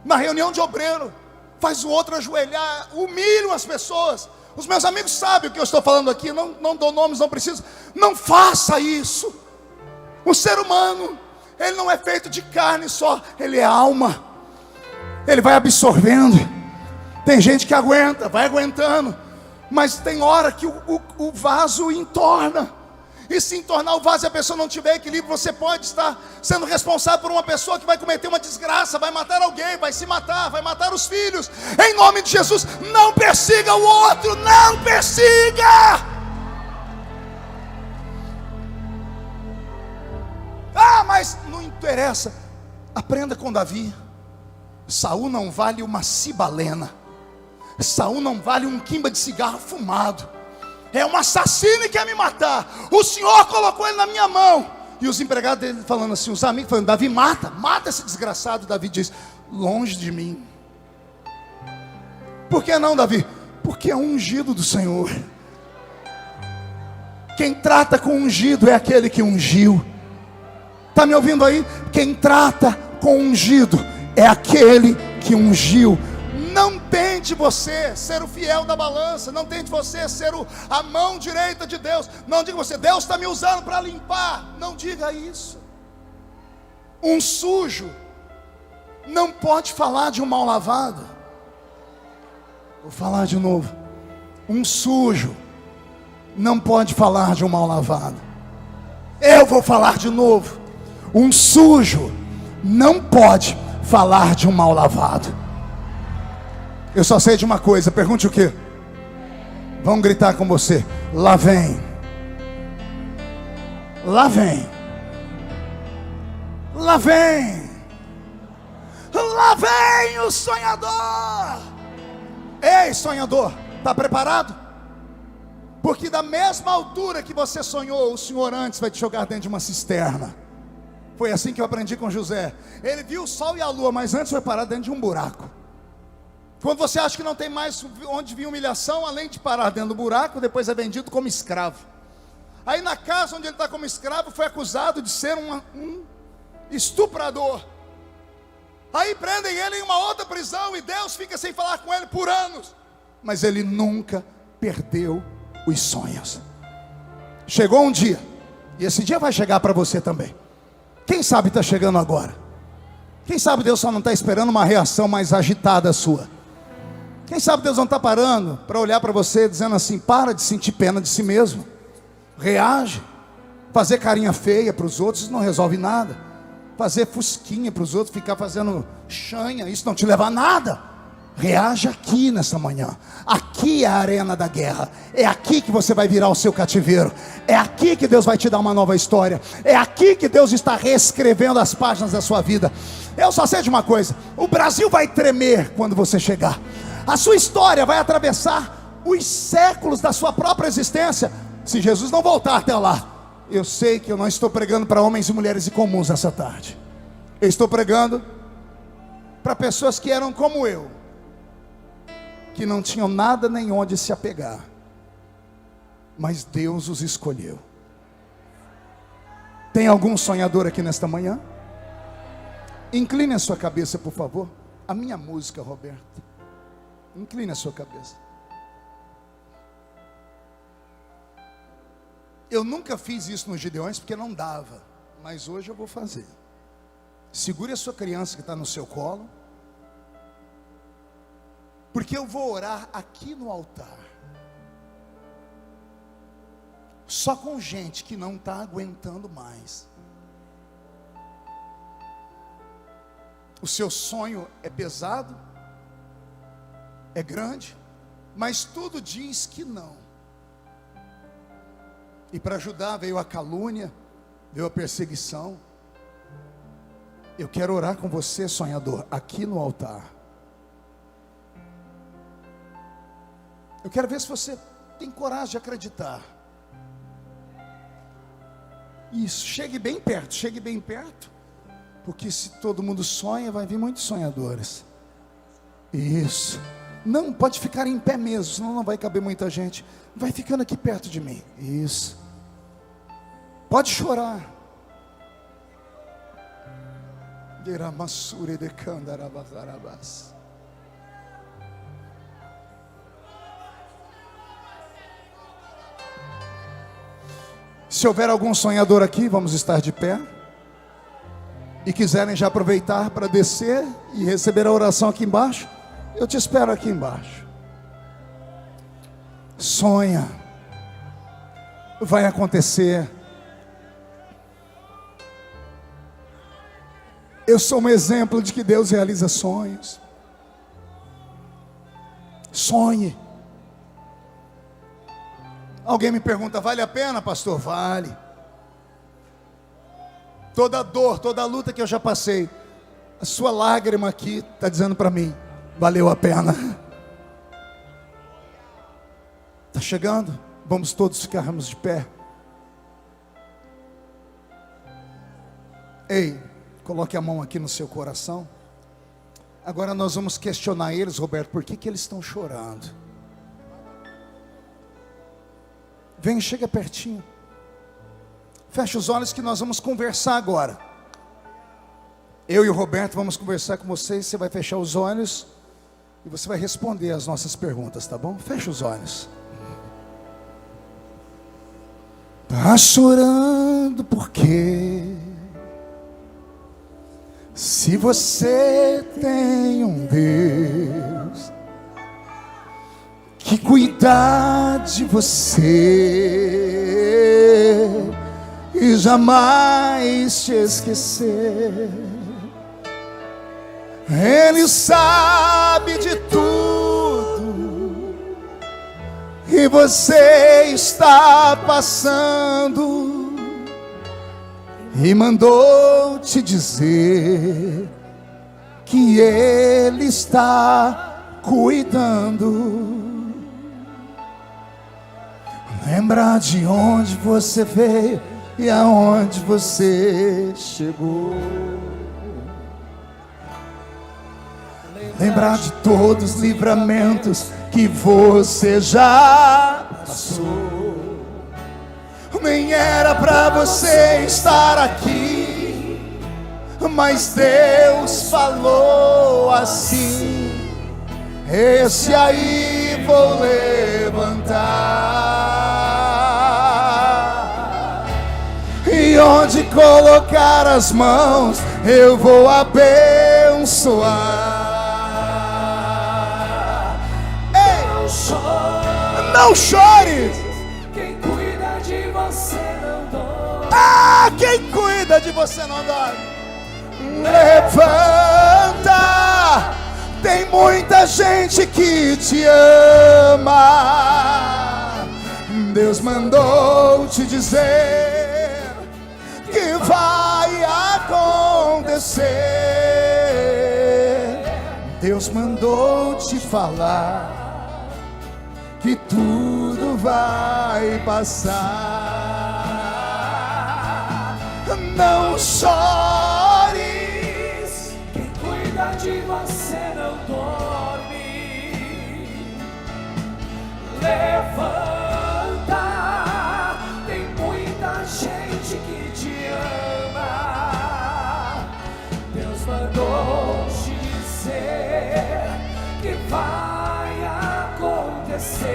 Speaker 2: na reunião de obreiro. faz o outro ajoelhar, humilham as pessoas. Os meus amigos sabem o que eu estou falando aqui, não dou nomes, não preciso. Não faça isso. O ser humano, ele não é feito de carne só, ele é alma. Ele vai absorvendo. Tem gente que aguenta, vai aguentando, mas tem hora que o vaso entorna. E se entornar o vaso e a pessoa não tiver equilíbrio, você pode estar sendo responsável por uma pessoa que vai cometer uma desgraça, vai matar alguém, vai se matar, vai matar os filhos. Em nome de Jesus, não persiga o outro, não persiga. Ah, mas não interessa. Aprenda com Davi. Saul não vale uma cibalena. Saul não vale um quimba de cigarro fumado. É um assassino e quer me matar. O Senhor colocou ele na minha mão. E os empregados dele falando assim, os amigos falando, Davi, mata esse desgraçado. Davi diz, longe de mim. Por que não, Davi? Porque é um ungido do Senhor. Quem trata com ungido é aquele que ungiu. Está me ouvindo aí? Quem trata com ungido é aquele que ungiu. Não tente você ser o fiel da balança. Não tente você ser a mão direita de Deus. Não diga você, Deus está me usando para limpar. Não diga isso. Um sujo não pode falar de um mal lavado. Vou falar de novo. Um sujo não pode falar de um mal lavado. Eu vou falar de novo. Um sujo não pode falar de um mal lavado. Eu só sei de uma coisa, pergunte o quê? Vamos gritar com você. Lá vem. Lá vem. Lá vem. Lá vem o sonhador. Ei, sonhador, está preparado? Porque da mesma altura que você sonhou, o Senhor antes vai te jogar dentro de uma cisterna. Foi assim que eu aprendi com José. Ele viu o sol e a lua, mas antes foi parar dentro de um buraco. Quando você acha que não tem mais onde vir humilhação, além de parar dentro do buraco, depois é vendido como escravo. Aí na casa onde ele está como escravo, foi acusado de ser um estuprador. Aí prendem ele em uma outra prisão e Deus fica sem falar com ele por anos. Mas ele nunca perdeu os sonhos. Chegou um dia, e esse dia vai chegar para você também. Quem sabe está chegando agora. Quem sabe Deus só não está esperando uma reação mais agitada sua. Quem sabe Deus não está parando para olhar para você dizendo assim, para de sentir pena de si mesmo. Reage. Fazer carinha feia para os outros, isso não resolve nada. Fazer fusquinha para os outros, ficar fazendo chanha, isso não te leva a nada. Reage aqui nessa manhã. Aqui é a arena da guerra. É aqui que você vai virar o seu cativeiro. É aqui que Deus vai te dar uma nova história. É aqui que Deus está reescrevendo as páginas da sua vida. Eu só sei de uma coisa: o Brasil vai tremer quando você chegar. A sua história vai atravessar os séculos da sua própria existência, se Jesus não voltar até lá. Eu sei que eu não estou pregando para homens e mulheres comuns essa tarde. Eu estou pregando para pessoas que eram como eu, que não tinham nada nem onde se apegar, mas Deus os escolheu. Tem algum sonhador aqui nesta manhã? Incline a sua cabeça, por favor. A minha música, Roberto. Incline a sua cabeça. Eu nunca fiz isso nos Gideões porque não dava, mas hoje eu vou fazer. Segure a sua criança que está no seu colo, porque eu vou orar aqui no altar, só com gente que não está aguentando mais. O seu sonho é pesado, é grande, mas tudo diz que não. E para ajudar veio a calúnia, veio a perseguição. Eu quero orar com você, sonhador, aqui no altar. Eu quero ver se você tem coragem de acreditar. Isso, chegue bem perto, porque se todo mundo sonha, vai vir muitos sonhadores. Isso. Não, pode ficar em pé mesmo, senão não vai caber muita gente. Vai ficando aqui perto de mim. Isso. Pode chorar. Se houver algum sonhador aqui, vamos estar de pé. E quiserem já aproveitar para descer e receber a oração aqui embaixo, eu te espero aqui embaixo. Sonha. Vai acontecer. Eu sou um exemplo de que Deus realiza sonhos. Sonhe. Alguém me pergunta, vale a pena, pastor? Vale. Toda dor, toda luta que eu já passei, a sua lágrima aqui está dizendo para mim, valeu a pena. Está chegando? Vamos todos ficarmos de pé. Ei, coloque a mão aqui no seu coração. Agora nós vamos questionar eles, Roberto, por que eles estão chorando? Vem, chega pertinho. Feche os olhos que nós vamos conversar agora. Eu e o Roberto vamos conversar com vocês. Você vai fechar os olhos e você vai responder as nossas perguntas, tá bom? Feche os olhos. Tá chorando por quê? Se você tem um Deus que cuida de você e jamais te esquecer, Ele sabe de tudo que você está passando e mandou te dizer que Ele está cuidando. Lembra de onde você veio e aonde você chegou. Lembrar de todos os livramentos que você já passou. Nem era pra você estar aqui, mas Deus falou assim: esse aí vou levantar, e onde colocar as mãos eu vou abençoar. Ei, não chore.
Speaker 3: Quem cuida de você não dorme.
Speaker 2: Ah, quem cuida de você não dorme. Levanta, tem muita gente que te ama. Deus mandou te dizer que vai acontecer. Deus mandou te falar que tudo vai passar. Não chores,
Speaker 3: quem cuida de você não dorme. Levanta, tem muita gente que te ama. Deus mandou te dizer que vai acontecer.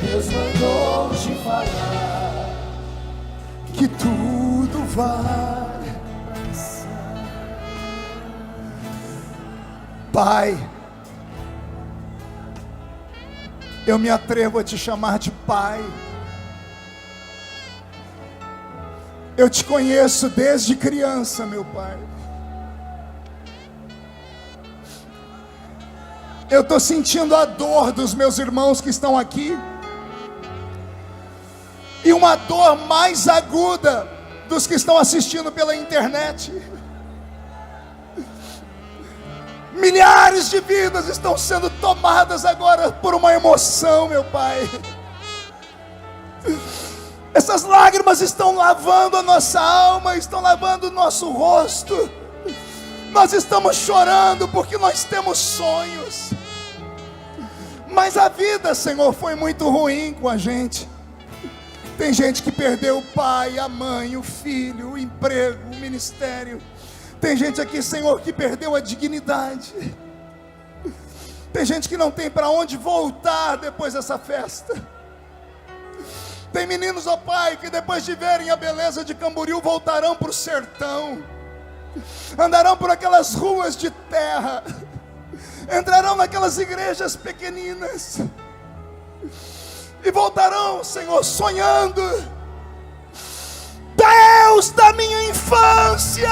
Speaker 3: Deus mandou te falar
Speaker 2: que tudo vai passar. Pai, eu me atrevo a te chamar de Pai. Eu te conheço desde criança, meu Pai. Eu estou sentindo a dor dos meus irmãos que estão aqui, e uma dor mais aguda dos que estão assistindo pela internet. Milhares de vidas estão sendo tomadas agora por uma emoção, meu Pai. Essas lágrimas estão lavando a nossa alma, estão lavando o nosso rosto. Nós estamos chorando porque nós temos sonhos, mas a vida, Senhor, foi muito ruim com a gente. Tem gente que perdeu o pai, a mãe, o filho, o emprego, o ministério. Tem gente aqui, Senhor, que perdeu a dignidade. Tem gente que não tem para onde voltar depois dessa festa. Tem meninos, ó Pai, que depois de verem a beleza de Camboriú voltarão para o sertão, andarão por aquelas ruas de terra, entrarão naquelas igrejas pequeninas e voltarão, Senhor, sonhando: Deus da minha infância,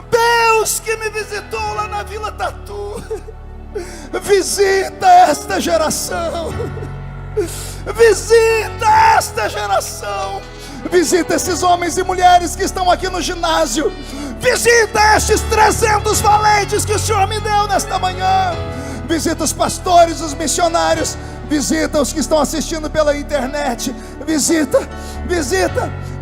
Speaker 2: Deus que me visitou lá na Vila Tatu, visita esta geração, visita esta geração, visita esses homens e mulheres que estão aqui no ginásio, visita estes 300 valentes que o Senhor me deu nesta manhã, visita os pastores, os missionários, visita os que estão assistindo pela internet, visita,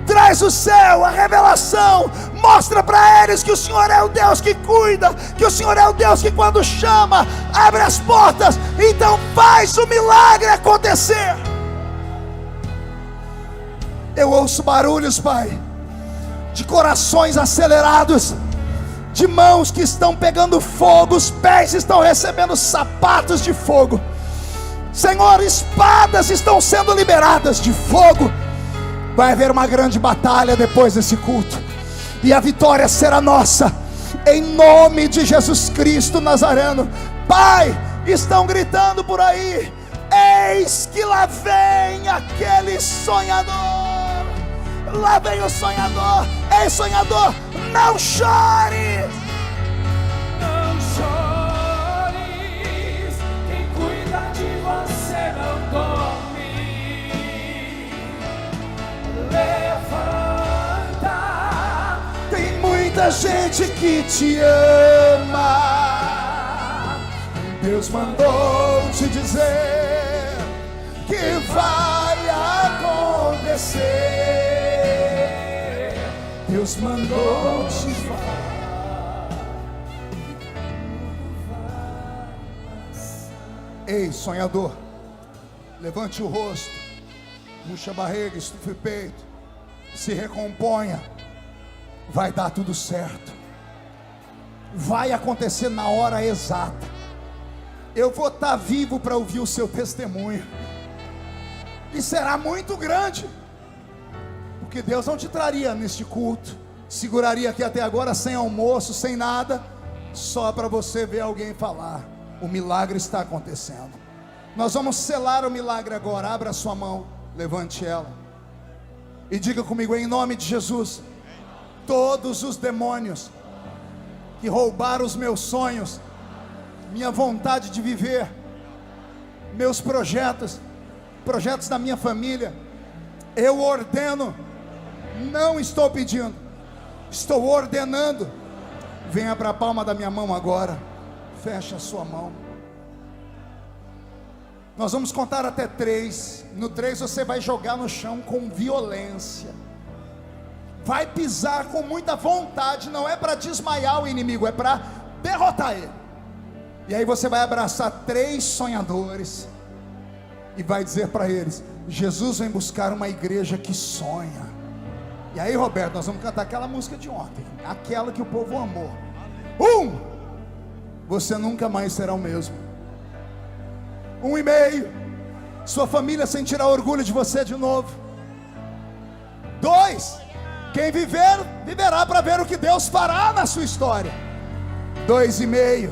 Speaker 2: traz o céu, a revelação, mostra para eles que o Senhor é o Deus que cuida, que o Senhor é o Deus que quando chama, abre as portas, então faz o milagre acontecer. Eu ouço barulhos, Pai, de corações acelerados, de mãos que estão pegando fogo, os pés estão recebendo sapatos de fogo. Senhor, espadas estão sendo liberadas de fogo. Vai haver uma grande batalha depois desse culto, e a vitória será nossa, em nome de Jesus Cristo Nazareno. Pai, estão gritando por aí: eis que lá vem aquele sonhador, lá vem o sonhador. Ei, sonhador, não chores,
Speaker 3: Não chores, quem cuida de você não dorme. Levanta,
Speaker 2: tem muita gente que te ama. Deus mandou te dizer que vai acontecer. Deus mandou te falar. Ei, sonhador, levante o rosto, puxa a barriga, estufe o peito, se recomponha. Vai dar tudo certo, vai acontecer na hora exata. Eu vou estar vivo para ouvir o seu testemunho, e será muito grande, porque Deus não te traria neste culto, seguraria aqui até agora sem almoço, sem nada, só para você ver alguém falar: o milagre está acontecendo. Nós vamos selar o milagre agora. Abra a sua mão, levante ela e diga comigo: em nome de Jesus, todos os demônios que roubaram os meus sonhos, minha vontade de viver, meus projetos da minha família, eu ordeno, não estou pedindo, estou ordenando. Venha para a palma da minha mão agora, feche a sua mão. Nós vamos contar até 3. No 3 você vai jogar no chão com violência, vai pisar com muita vontade. Não é para desmaiar o inimigo, é para derrotar ele. E aí você vai abraçar 3 sonhadores e vai dizer para eles: Jesus vem buscar uma igreja que sonha. E aí, Roberto, nós vamos cantar aquela música de ontem, aquela que o povo amou. 1, você nunca mais será o mesmo. 1,5, sua família sentirá orgulho de você de novo. 2, quem viver, viverá para ver o que Deus fará na sua história. 2,5,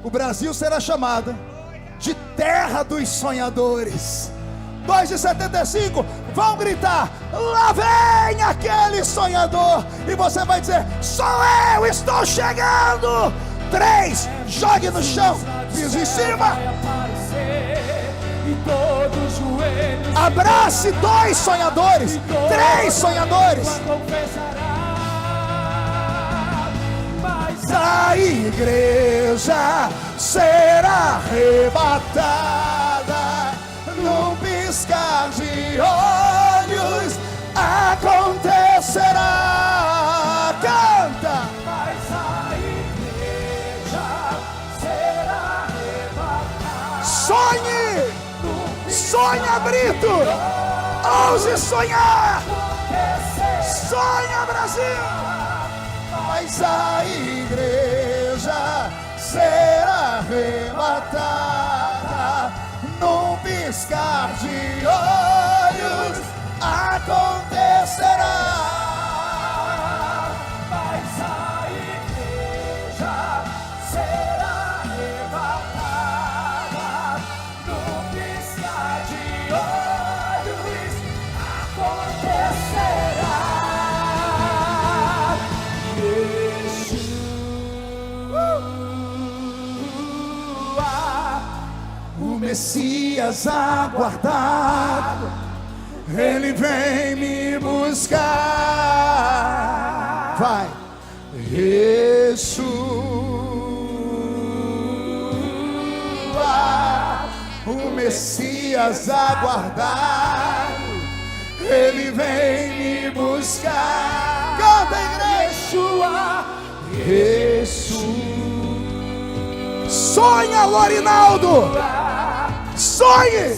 Speaker 2: o Brasil será chamado de terra dos sonhadores. 2,75, vão gritar: lá vem aquele sonhador. E você vai dizer: sou eu, estou chegando. 3, jogue no chão, piso em cima, abrace 2 sonhadores, 3 sonhadores. A igreja será arrebatada num piscar de olhos, acontecerá. Canta.
Speaker 3: Mas a igreja será arrebatada.
Speaker 2: Sonha, Brito, ouse sonhar. Sonha, Brasil. Mas a igreja será arrebatada piscar de olhos acontecerá.
Speaker 3: Mas a igreja será arrebatada no piscar de olhos acontecerá.
Speaker 2: O Messias aguardado, Ele vem me buscar. Vai, Yeshua, o Messias aguardado, Ele vem me buscar. Canta, Yeshua, Yeshua. Sonha, Lorinaldo, sonhe,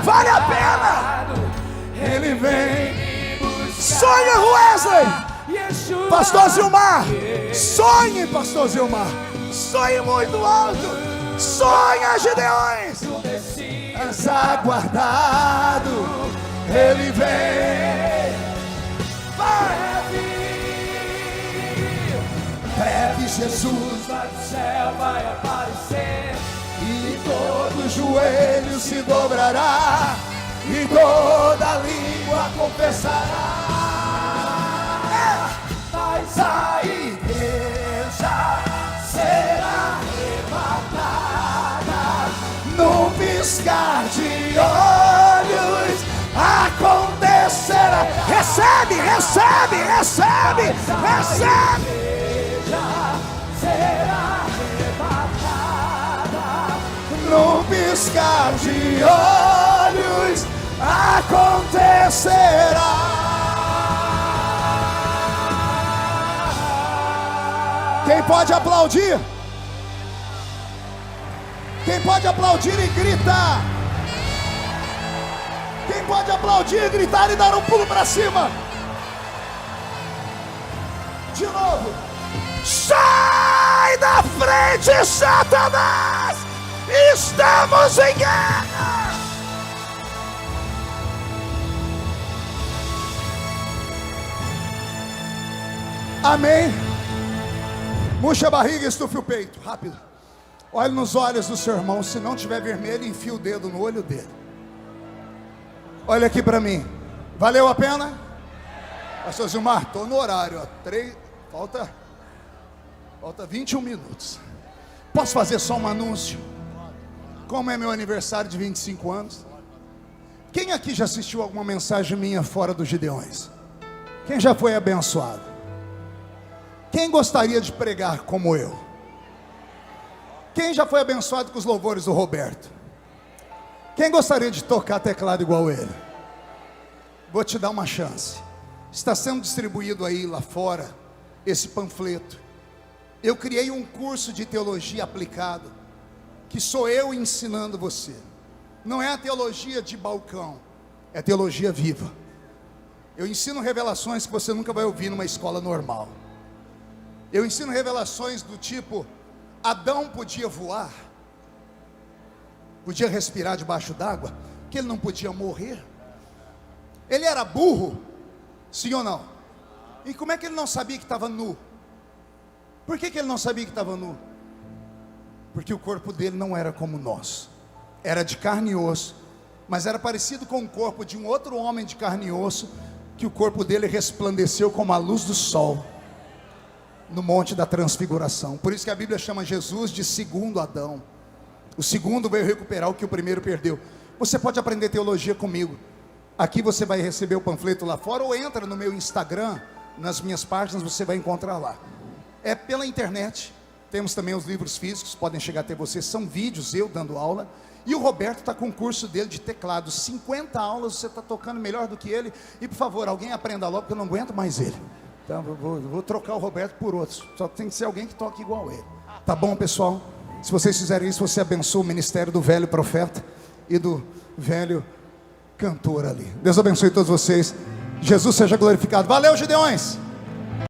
Speaker 2: vale a pena. Ele vem. Sonha, Wesley. Pastor Zilmar, sonhe, Pastor Zilmar, sonhe muito alto. Sonha, Gideões. És aguardado, Ele vem. Vai. Breve Jesus
Speaker 3: Do céu vai aparecer
Speaker 2: e todo joelho se dobrará e toda língua confessará.
Speaker 3: Mas a igreja será arrebatada
Speaker 2: Num piscar de olhos acontecerá. Recebe, recebe, recebe, recebe.
Speaker 3: será arrebatada
Speaker 2: Num piscar de olhos acontecerá. Quem pode aplaudir? Quem pode aplaudir e gritar? Quem pode aplaudir, gritar e dar um pulo para cima? De novo. Sai da frente, Satanás! Estamos em guerra! Amém? Murcha a barriga e estufe o peito, rápido. Olhe nos olhos do seu irmão. Se não tiver vermelho, enfia o dedo no olho dele. Olha aqui para mim. Valeu a pena? Pastor Zilmar, estou no horário, ó. Falta 21 minutos. Posso fazer só um anúncio? Como é meu aniversário de 25 anos? Quem aqui já assistiu alguma mensagem minha fora dos Gideões? Quem já foi abençoado? Quem gostaria de pregar como eu? Quem já foi abençoado com os louvores do Roberto? Quem gostaria de tocar teclado igual ele? Vou te dar uma chance. Está sendo distribuído aí lá fora esse panfleto. Eu criei um curso de teologia aplicada, que sou eu ensinando você. Não é a teologia de balcão, é teologia viva. Eu ensino revelações que você nunca vai ouvir numa escola normal. Eu ensino revelações do tipo: Adão podia voar, podia respirar debaixo d'água, que ele não podia morrer. Ele era burro, sim ou não? E como é que ele não sabia que estava nu? Por que ele não sabia que estava nu? Porque o corpo dele não era como nós. Era de carne e osso, mas era parecido com o corpo de um outro homem de carne e osso, que o corpo dele resplandeceu como a luz do sol no monte da transfiguração. Por isso que a Bíblia chama Jesus de segundo Adão. O segundo veio recuperar o que o primeiro perdeu. Você pode aprender teologia comigo. Aqui você vai receber o panfleto lá fora, ou entra no meu Instagram, nas minhas páginas, você vai encontrar lá. É pela internet. Temos também os livros físicos, podem chegar até você. São vídeos, eu dando aula. E o Roberto está com o curso dele de teclado. 50 aulas, você está tocando melhor do que ele. E por favor, alguém aprenda logo, porque eu não aguento mais ele. Então vou trocar o Roberto por outros. Só tem que ser alguém que toque igual ele. Tá bom, pessoal? Se vocês fizerem isso, você abençoa o ministério do velho profeta e do velho cantor ali. Deus abençoe todos vocês. Jesus seja glorificado. Valeu, Gideões!